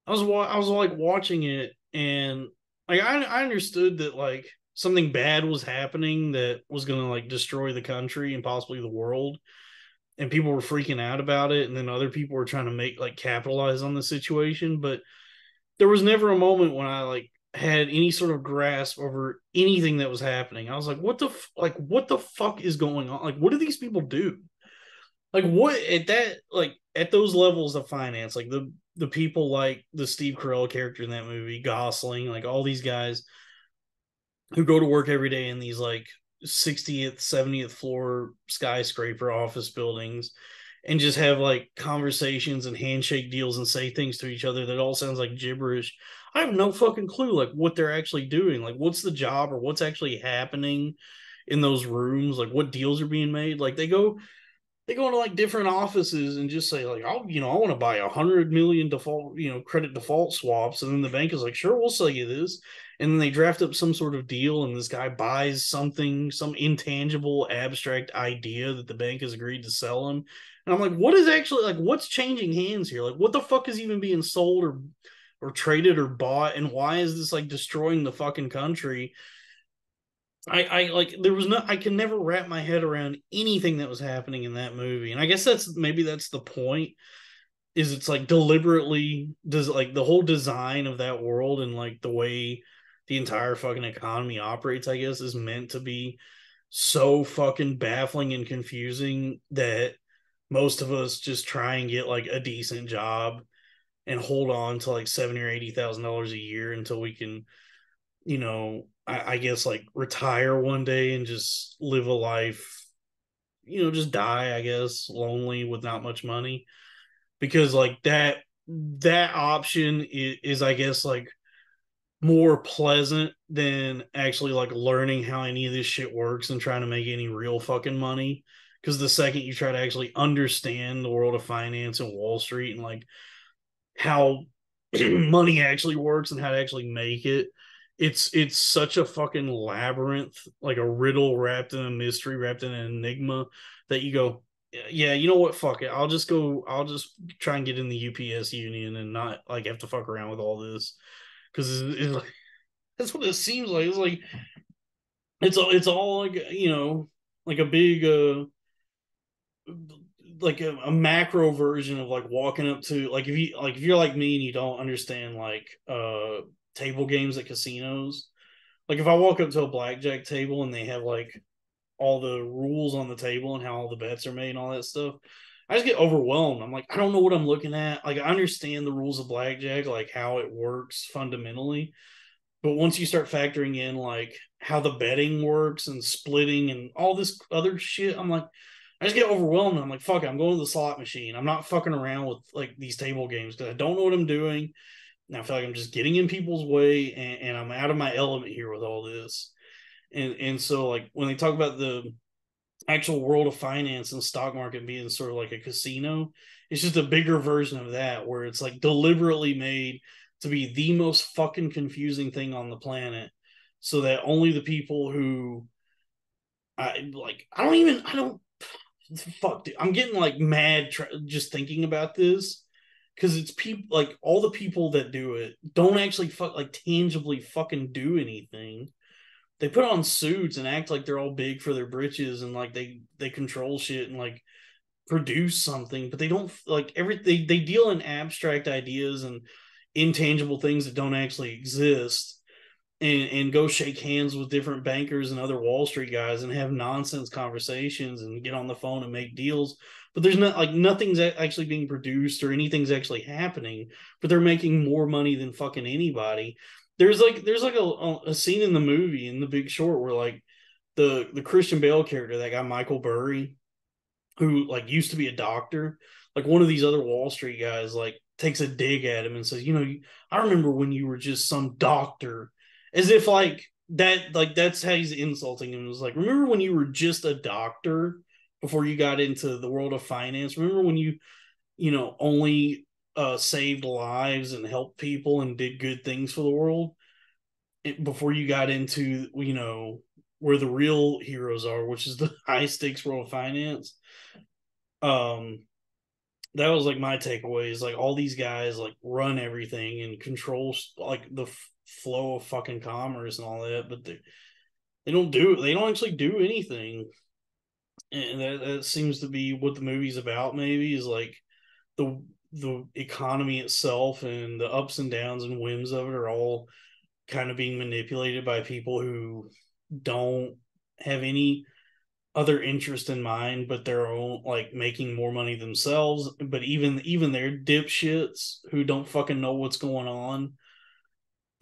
I was like watching it, and like I understood that like something bad was happening that was gonna like destroy the country and possibly the world, and people were freaking out about it, and then other people were trying to make like capitalize on the situation. But there was never a moment when I like had any sort of grasp over anything that was happening. I was like, what the fuck is going on? Like, what do these people do? Like, what at that like at those levels of finance, like the people like the Steve Carell character in that movie, Gosling, like all these guys who go to work every day in these like 60th, 70th floor skyscraper office buildings and just have like conversations and handshake deals and say things to each other that all sounds like gibberish. I have no fucking clue like what they're actually doing. Like what's the job or what's actually happening in those rooms? Like what deals are being made? Like they go they go into like different offices and just say like, oh, I want to buy 100 million default, credit default swaps, and then the bank is like, sure, we'll sell you this, and then they draft up some sort of deal, and this guy buys something, some intangible, abstract idea that the bank has agreed to sell him, and I'm like, what is actually like, what's changing hands here? Like, what the fuck is even being sold or traded or bought, and why is this like destroying the fucking country? I like there was no I can never wrap my head around anything that was happening in that movie. And I guess that's the point, is it's like deliberately does like the whole design of that world and like the way the entire fucking economy operates, I guess, is meant to be so fucking baffling and confusing that most of us just try and get like a decent job and hold on to like 70 or $80,000 a year until we can, I guess like retire one day and just live a life, just die, I guess, lonely with not much money. Because like that option is I guess like more pleasant than actually like learning how any of this shit works and trying to make any real fucking money. Because the second you try to actually understand the world of finance and Wall Street and like how money actually works and how to actually make it, it's such a fucking labyrinth, like a riddle wrapped in a mystery, wrapped in an enigma, that you go, yeah, you know what, fuck it, I'll just try and get in the UPS union and not like have to fuck around with all this, because it's like, that's what it seems like. It's like it's all like, like a big like a macro version of like walking up to, like, if you're like me and you don't understand like table games at casinos, like if I walk up to a blackjack table and they have like all the rules on the table and how all the bets are made and all that stuff, I just get overwhelmed. I'm like, I don't know what I'm looking at. Like, I understand the rules of blackjack, like how it works fundamentally, but once you start factoring in like how the betting works and splitting and all this other shit, I'm like, I just get overwhelmed. I'm like, fuck it, I'm going to the slot machine. I'm not fucking around with like these table games because I don't know what I'm doing. And I feel like I'm just getting in people's way, and I'm out of my element here with all this. And so like when they talk about the actual world of finance and stock market being sort of like a casino, it's just a bigger version of that, where it's like deliberately made to be the most fucking confusing thing on the planet, so that only the people who I don't fuck, dude, I'm getting like mad just thinking about this, because it's people like all the people that do it don't actually like tangibly fucking do anything. They put on suits and act like they're all big for their britches and like they control shit and like produce something, but they don't like they deal in abstract ideas and intangible things that don't actually exist, and go shake hands with different bankers and other Wall Street guys and have nonsense conversations and get on the phone and make deals. But there's not like nothing's actually being produced or anything's actually happening, but they're making more money than fucking anybody. There's like a scene in the movie in The Big Short where like the Christian Bale character, that guy Michael Burry, who like used to be a doctor, like one of these other Wall Street guys like takes a dig at him and says, I remember when you were just some doctor, as if like that, like that's how he's insulting him. It was like, remember when you were just a doctor before you got into the world of finance? Remember when you only saved lives and helped people and did good things for the world before you got into where the real heroes are, which is the high stakes world of finance. um that was like my takeaway, is like all these guys like run everything and control like the flow of fucking commerce and all that, but they don't actually do anything. And that seems to be what the movie's about, maybe, is like the economy itself and the ups and downs and whims of it are all kind of being manipulated by people who don't have any other interest in mind but their own, like making more money themselves. But even they're dipshits who don't fucking know what's going on,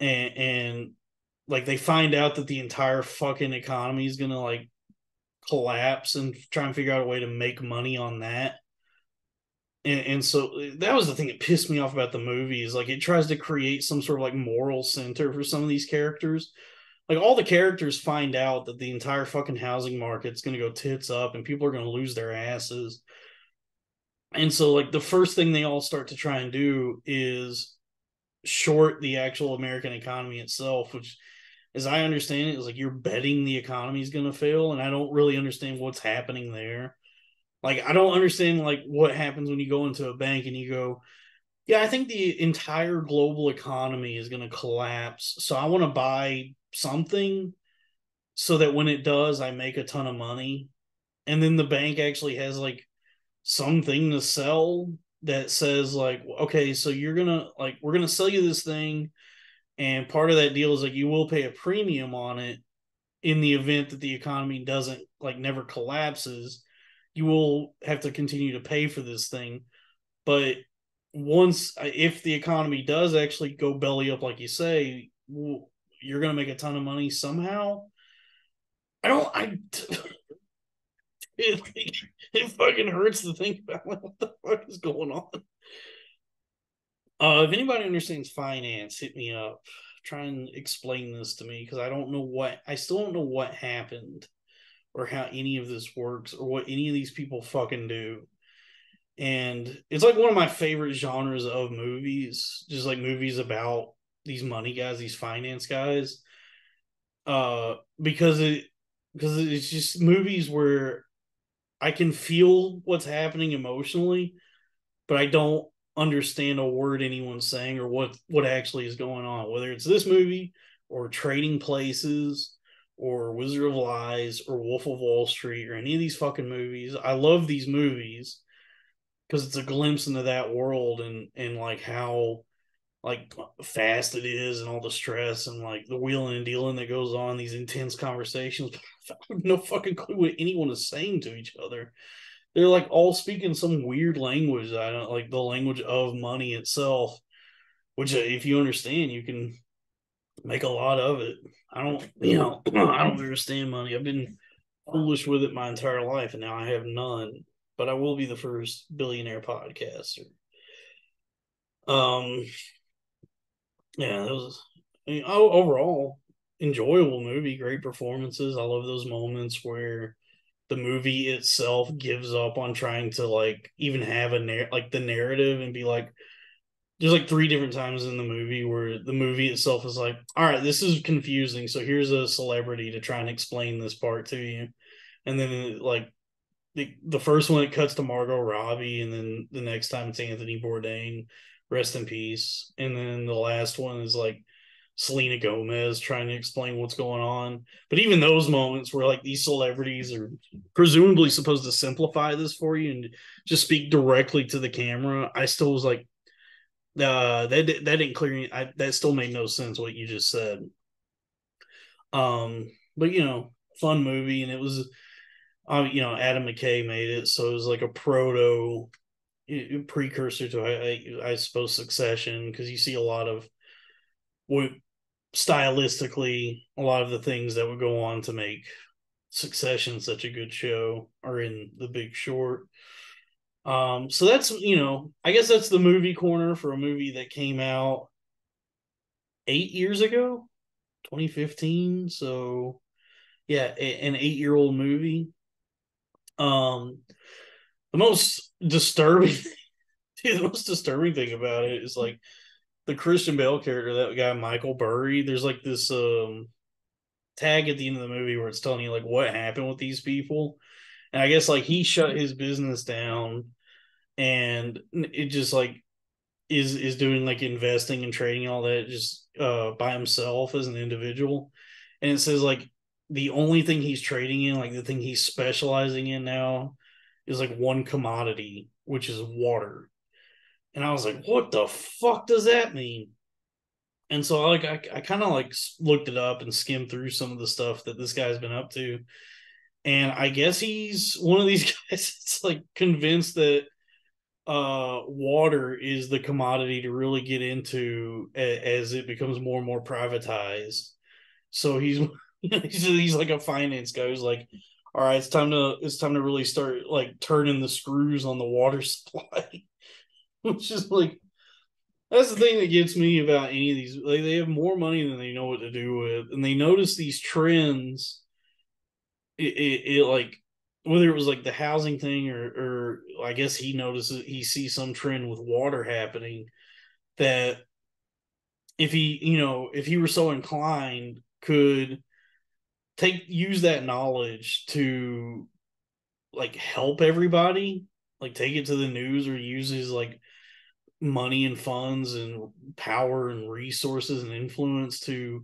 and like they find out that the entire fucking economy is gonna like collapse and try and figure out a way to make money on that. And so that was the thing that pissed me off about the movie, is like it tries to create some sort of like moral center for some of these characters, like all the characters find out that the entire fucking housing market's going to go tits up and people are going to lose their asses. And so like the first thing they all start to try and do is short the actual American economy itself, which, as I understand it, is like you're betting the economy is going to fail, and I don't really understand what's happening there. Like I don't understand like what happens when you go into a bank and you go, yeah, I think the entire global economy is going to collapse, so I want to buy something so that when it does, I make a ton of money. And then the bank actually has like something to sell that says like, okay, so you're gonna like we're gonna sell you this thing, and part of that deal is like you will pay a premium on it in the event that the economy doesn't like never collapses. You will have to continue to pay for this thing, but once if the economy does actually go belly up like you say, you're gonna make a ton of money somehow. I don't. I it fucking hurts to think about like, what the fuck is going on. If anybody understands finance, hit me up. Try and explain this to me because I still don't know what happened or how any of this works or what any of these people fucking do. And it's like one of my favorite genres of movies, just like movies about these money guys, these finance guys. Because it's just movies where I can feel what's happening emotionally, but I don't understand a word anyone's saying or what actually is going on. Whether it's this movie or Trading Places or Wizard of Lies or Wolf of Wall Street or any of these fucking movies, I love these movies because it's a glimpse into that world and like how like fast it is and all the stress and like the wheeling and dealing that goes on, these intense conversations. I have no fucking clue what anyone is saying to each other. They're like all speaking some weird language. I don't like the language of money itself, which if you understand, you can make a lot of it. I don't, I don't understand money. I've been foolish with it my entire life, and now I have none. But I will be the first billionaire podcaster. Um, yeah, that was overall enjoyable movie, great performances. I love those moments where the movie itself gives up on trying to like even have like the narrative and be like there's like three different times in the movie where the movie itself is like, all right, this is confusing, so here's a celebrity to try and explain this part to you. And then like the first one it cuts to Margot Robbie, and then the next time it's Anthony Bourdain, rest in peace. And then the last one is like Selena Gomez trying to explain what's going on. But even those moments where like these celebrities are presumably supposed to simplify this for you and just speak directly to the camera, I still was like, that didn't clear me. That still made no sense what you just said. But fun movie, and it was, Adam McKay made it, so it was like a precursor to I suppose Succession, because you see a lot of what stylistically a lot of the things that would go on to make Succession such a good show are in The Big Short. So that's I guess that's the movie corner for a movie that came out 8 years ago, 2015. So yeah, an 8-year-old movie. Um, the most disturbing, the most disturbing thing about it is like the Christian Bale character, that guy Michael Burry. There's like this tag at the end of the movie where it's telling you like what happened with these people, and I guess like he shut his business down, and it just like is doing like investing and trading and all that just by himself as an individual. And it says like the only thing he's trading in, like the thing he's specializing in now, is like one commodity, which is water. And I was like, what the fuck does that mean? And so I kind of like looked it up and skimmed through some of the stuff that this guy's been up to. And I guess he's one of these guys that's like convinced that water is the commodity to really get into as it becomes more and more privatized. So he's like a finance guy who's like, all right, it's time to really start like turning the screws on the water supply, which is like That's the thing that gets me about any of these. Like, they have more money than they know what to do with, and they notice these trends. It like whether it was like the housing thing or I guess he notices he sees some trend with water happening that if he if he were so inclined could take use that knowledge to like help everybody, like take it to the news or use his like money and funds and power and resources and influence to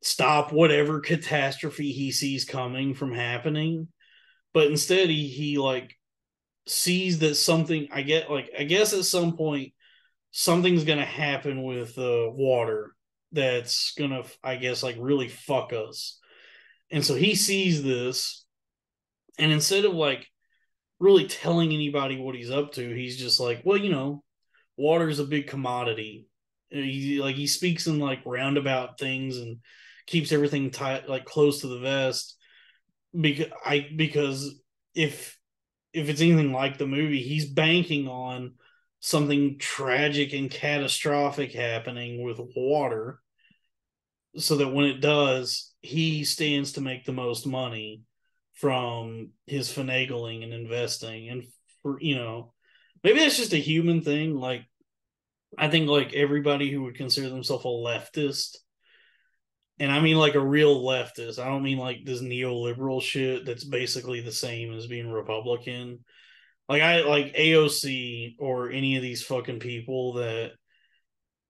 stop whatever catastrophe he sees coming from happening. But instead he like sees that something I guess at some point something's gonna happen with water that's gonna I guess like really fuck us. And so he sees this, and instead of like really telling anybody what he's up to, he's just like, well, water is a big commodity. He speaks in like roundabout things and keeps everything tight, like close to the vest. Because if if it's anything like the movie, he's banking on something tragic and catastrophic happening with water, so that when it does, he stands to make the most money from his finagling and investing. And for maybe that's just a human thing. Like I think like everybody who would consider themselves a leftist, and I mean like a real leftist. I don't mean like this neoliberal shit that's basically the same as being Republican. Like I like AOC or any of these fucking people that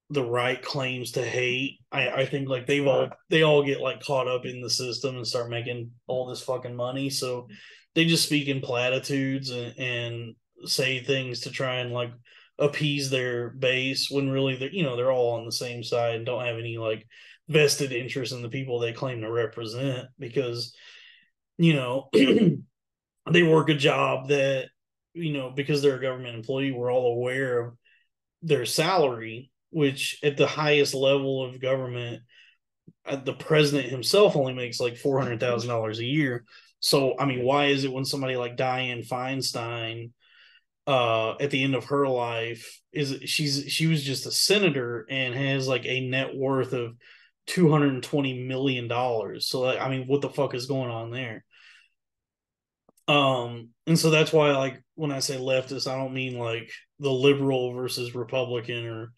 the right claims to hate. I think like they all get like caught up in the system and start making all this fucking money. So they just speak in platitudes and say things to try and like appease their base when really they're all on the same side and don't have any like vested interest in the people they claim to represent, because you know they work a job that because they're a government employee, we're all aware of their salary, which at the highest level of government, the president himself only makes like $400,000 a year. So, I mean, why is it when somebody like Dianne Feinstein, at the end of her life, she was just a senator and has like a net worth of $220 million. So, like, I mean, what the fuck is going on there? And so that's why, like, when I say leftist, I don't mean like the liberal versus Republican or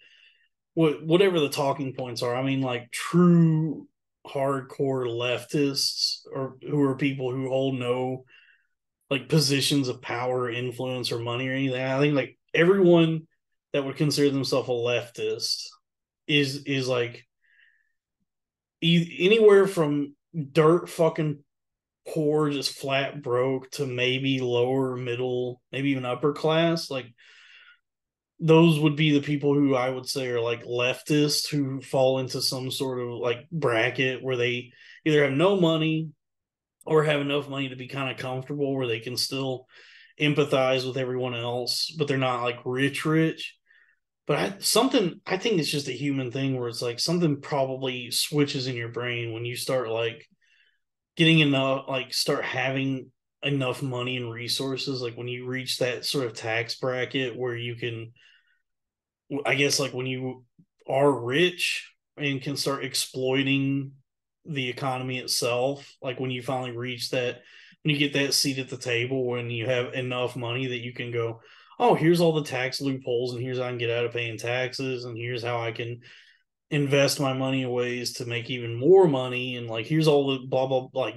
whatever the talking points are. I mean like true hardcore leftists, or who are people who hold no like positions of power, influence, or money or anything. I think like everyone that would consider themselves a leftist is like anywhere from dirt fucking poor, just flat broke, to maybe lower middle, maybe even upper class. Like those would be the people who I would say are like leftists, who fall into some sort of like bracket where they either have no money or have enough money to be kind of comfortable where they can still empathize with everyone else, but they're not like rich. But I think it's just a human thing where it's like something probably switches in your brain when you start like getting enough, like start having enough money and resources. Like when you reach that sort of tax bracket where you can, I guess, like when you are rich and can start exploiting the economy itself, like when you finally reach that, when you get that seat at the table, when you have enough money that you can go, oh, here's all the tax loopholes, and here's how I can get out of paying taxes, and here's how I can invest my money in ways to make even more money, and like here's all the blah blah, like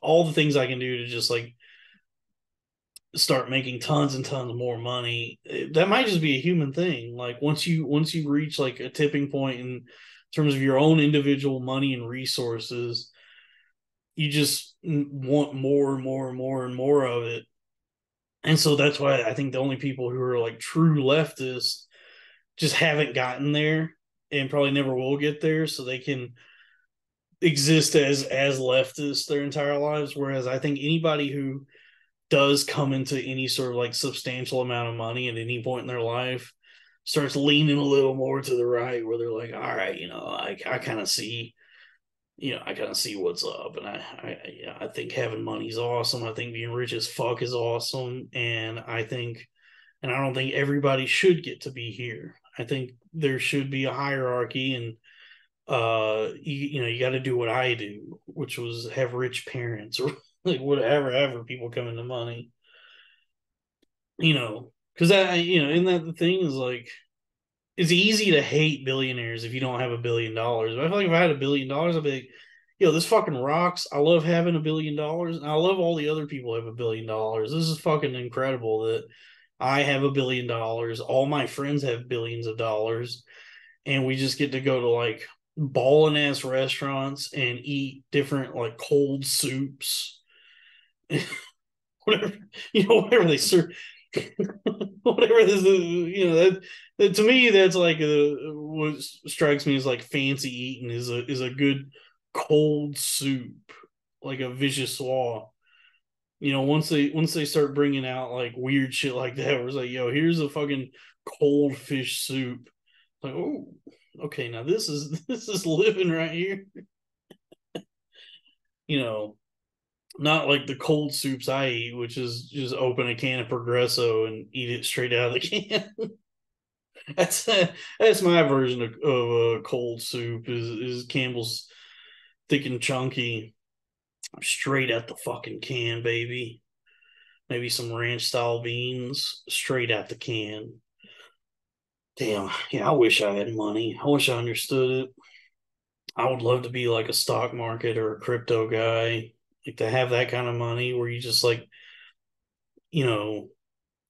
all the things I can do to just like start making tons and tons more money. That might just be a human thing. Like once you reach like a tipping point in terms of your own individual money and resources, you just want more and more and more and more of it. And so that's why I think the only people who are like true leftists just haven't gotten there and probably never will get there, so they can exist as leftists their entire lives. Whereas I think anybody who does come into any sort of like substantial amount of money at any point in their life starts leaning a little more to the right, where they're like, all right, I kind of see, I kind of see what's up. And I think having money is awesome. I think being rich as fuck is awesome. And I don't think everybody should get to be here. I think there should be a hierarchy, and you got to do what I do, which was have rich parents or like whatever, ever people come into money, because and that the thing is like it's easy to hate billionaires if you don't have $1 billion. But I feel like if I had $1 billion, I'd be like, this fucking rocks. I love having $1 billion, and I love all the other people who have $1 billion. This is fucking incredible that I have $1 billion. All my friends have billions of dollars, and we just get to go to like ballin' ass restaurants and eat different like cold soups, whatever whatever they serve. Whatever this is, that to me that's like what strikes me as like fancy eating is a good cold soup, like a vichyssoise. Once they start bringing out like weird shit like that, where it's like, yo, here's a fucking cold fish soup. Like, oh, okay, now this is living right here. You know, Not like the cold soups I eat, which is just open a can of Progresso and eat it straight out of the can. that's that's my version of a cold soup is Campbell's thick and chunky, straight out the fucking can, baby. Maybe some ranch style beans, straight out the can. Damn, yeah, I wish I had money. I wish I understood it. I would love to be like a stock market or a crypto guy, like to have that kind of money where you just like, you know,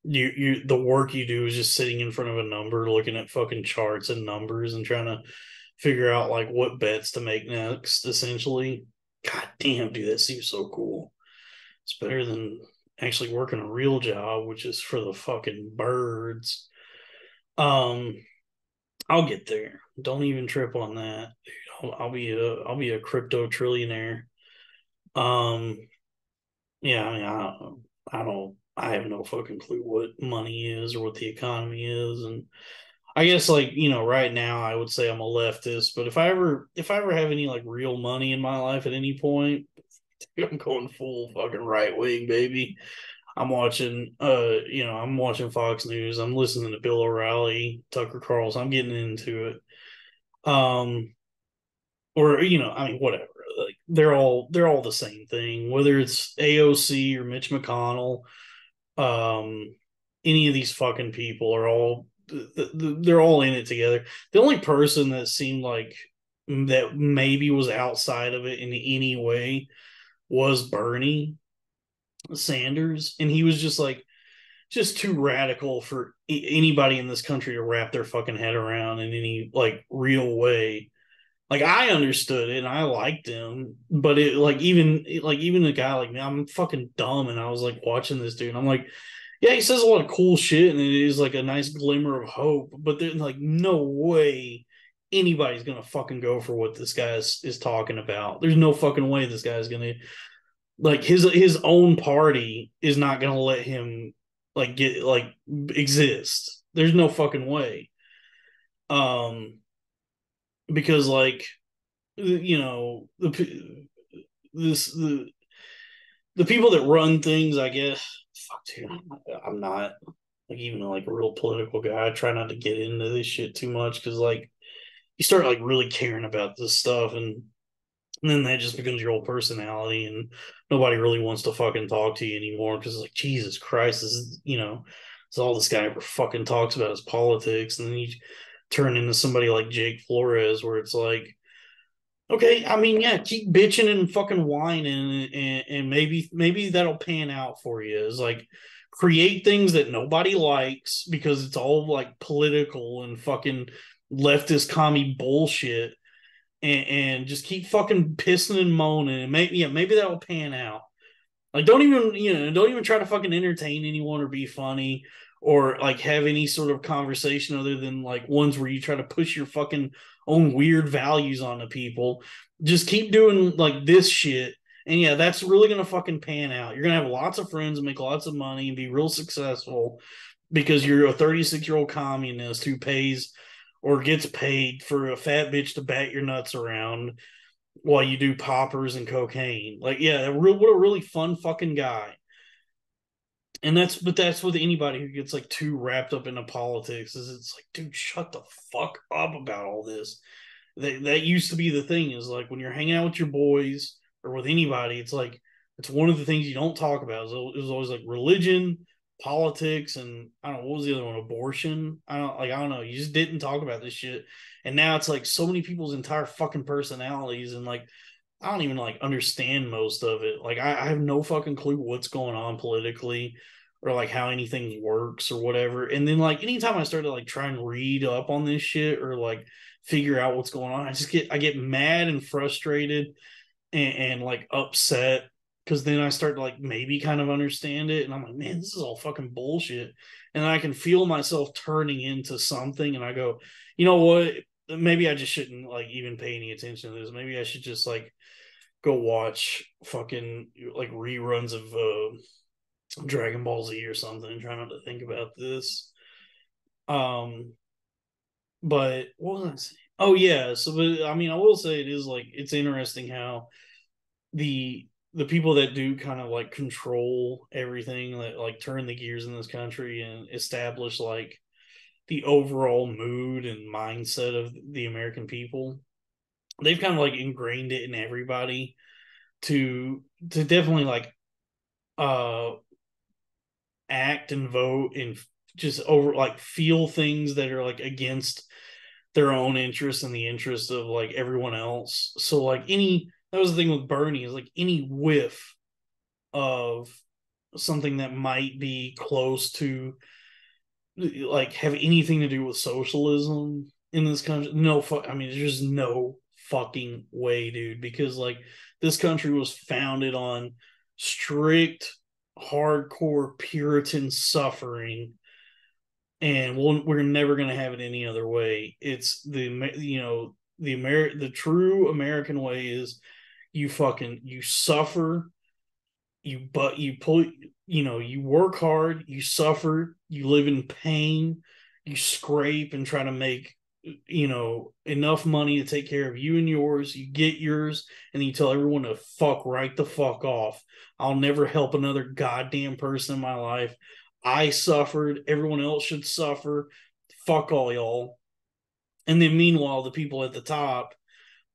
you the work you do is just sitting in front of a number, looking at fucking charts and numbers and trying to figure out like what bets to make next, essentially. God damn, dude, that seems so cool. It's better than actually working a real job, which is for the fucking birds. Um, I'll get there. Don't even trip on that. I'll be a crypto trillionaire. Um, yeah, I mean, I have no fucking clue what money is or what the economy is, and I guess like right now I would say I'm a leftist, but if I ever have any like real money in my life at any point, I'm going full fucking right wing, baby. I'm watching Fox News. I'm listening to Bill O'Reilly, Tucker Carlson. I'm getting into it. Um, or I mean, whatever. Like they're all the same thing. Whether it's AOC or Mitch McConnell, um, any of these fucking people are all they're all in it together. The only person that seemed like that maybe was outside of it in any way was Bernie Sanders, and he was just too radical for anybody in this country to wrap their fucking head around in any like real way. Like I understood it and I liked him, but it like even a guy like me, I'm fucking dumb, and I was like watching this dude, and I'm like, yeah, he says a lot of cool shit, and it is like a nice glimmer of hope, but there's like no way anybody's gonna fucking go for what this guy is talking about. There's no fucking way this guy's gonna like his own party is not gonna let him like get like exist. There's no fucking way. Um, because like this the people that run things, I guess. Fuck, dude, I'm not like even like a real political guy. I try not to get into this shit too much because like you start like really caring about this stuff, and then that just becomes your whole personality, and nobody really wants to fucking talk to you anymore because it's like Jesus Christ, this is all this guy ever fucking talks about is politics, and then you turn into somebody like Jake Flores, where it's like, okay, I mean, yeah, keep bitching and fucking whining, and maybe that'll pan out for you. Is like create things that nobody likes because it's all like political and fucking leftist commie bullshit, and just keep fucking pissing and moaning, and maybe that'll pan out. Like don't even try to fucking entertain anyone or be funny or like have any sort of conversation other than like ones where you try to push your fucking own weird values onto people. Just keep doing like this shit. And yeah, that's really gonna fucking pan out. You're gonna have lots of friends and make lots of money and be real successful because you're a 36-year-old communist who pays or gets paid for a fat bitch to bat your nuts around while you do poppers and cocaine. Like, yeah, what a really fun fucking guy. And that's with anybody who gets like too wrapped up into politics. Is it's like, dude, shut the fuck up about all this. That used to be the thing, is like when you're hanging out with your boys or with anybody, it's like it's one of the things you don't talk about. It was always like religion, politics, and I don't know what was the other one, abortion. I don't know. You just didn't talk about this shit, and now it's like so many people's entire fucking personalities, and like I don't even like understand most of it. Like I have no fucking clue what's going on politically or like how anything works or whatever. And then like anytime I start to like try and read up on this shit or like figure out what's going on, I get mad and frustrated and like upset, because then I start to like maybe kind of understand it, and I'm like, man, this is all fucking bullshit. And I can feel myself turning into something, and I go, you know what? Maybe I just shouldn't like even pay any attention to this. Maybe I should just like go watch fucking like reruns of Dragon Ball Z or something and try not to think about this. Um, but what was I saying? Oh yeah, so but I mean, I will say it is like it's interesting how the people that do kind of like control everything, that like turn the gears in this country and establish like the overall mood and mindset of the American people, they've kind of like ingrained it in everybody to definitely like uh act and vote and just over like feel things that are like against their own interests and the interest of like everyone else. So like any that was the thing with Bernie, is like any whiff of something that might be close to like have anything to do with socialism in this country. No, I mean, there's just no fucking way, dude. Because like this country was founded on strict, hardcore Puritan suffering, and we're never gonna have it any other way. It's the true American way is you suffer, you pull, you work hard, you suffer, you live in pain, you scrape and try to make enough money to take care of you and yours. You get yours, and then you tell everyone to fuck right the fuck off. I'll never help another goddamn person in my life. I suffered, everyone else should suffer. Fuck all y'all. And then meanwhile, the people at the top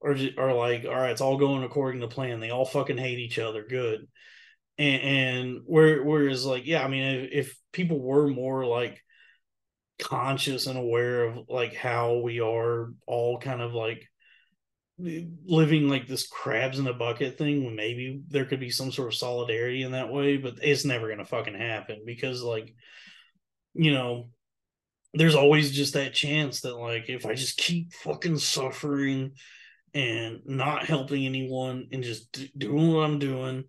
are like, all right, it's all going according to plan. They all fucking hate each other. Good. And whereas like, yeah, I mean, if people were more like conscious and aware of like how we are all kind of like living like this crabs in a bucket thing, maybe there could be some sort of solidarity in that way. But it's never gonna fucking happen, because like, you know there's always just that chance that like if I just keep fucking suffering and not helping anyone and just doing what I'm doing,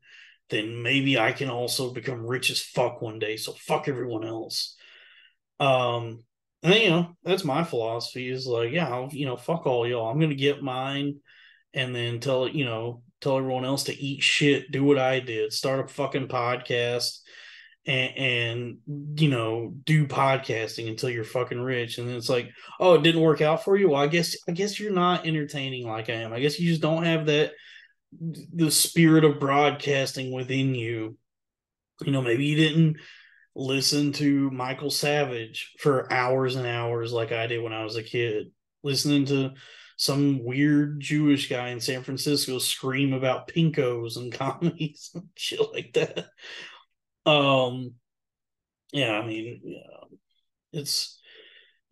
then maybe I can also become rich as fuck one day. So fuck everyone else. And then, that's my philosophy, is like, yeah, fuck all y'all. I'm gonna get mine, and then tell everyone else to eat shit. Do what I did. Start a fucking podcast, and do podcasting until you're fucking rich. And then it's like, oh, it didn't work out for you. Well, I guess you're not entertaining like I am. I guess you just don't have the spirit of broadcasting within you. Maybe you didn't listen to Michael Savage for hours and hours like I did when I was a kid, listening to some weird Jewish guy in San Francisco scream about pinkos and comedies and shit like that. Um, yeah, I mean, yeah, it's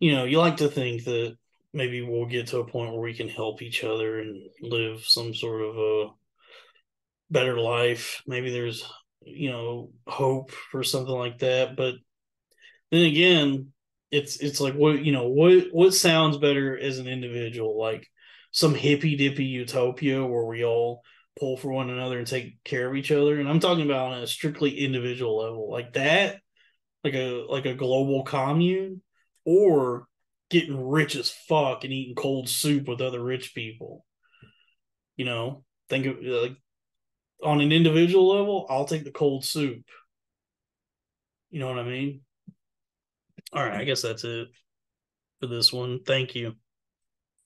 you like to think that maybe we'll get to a point where we can help each other and live some sort of a better life. Maybe there's hope for something like that. But then again, it's like, what sounds better as an individual, like some hippy dippy utopia where we all pull for one another and take care of each other. And I'm talking about on a strictly individual level, like that, like a global commune, or getting rich as fuck and eating cold soup with other rich people. Think of like on an individual level, I'll take the cold soup. You know what I mean? All right, I guess that's it for this one. Thank you.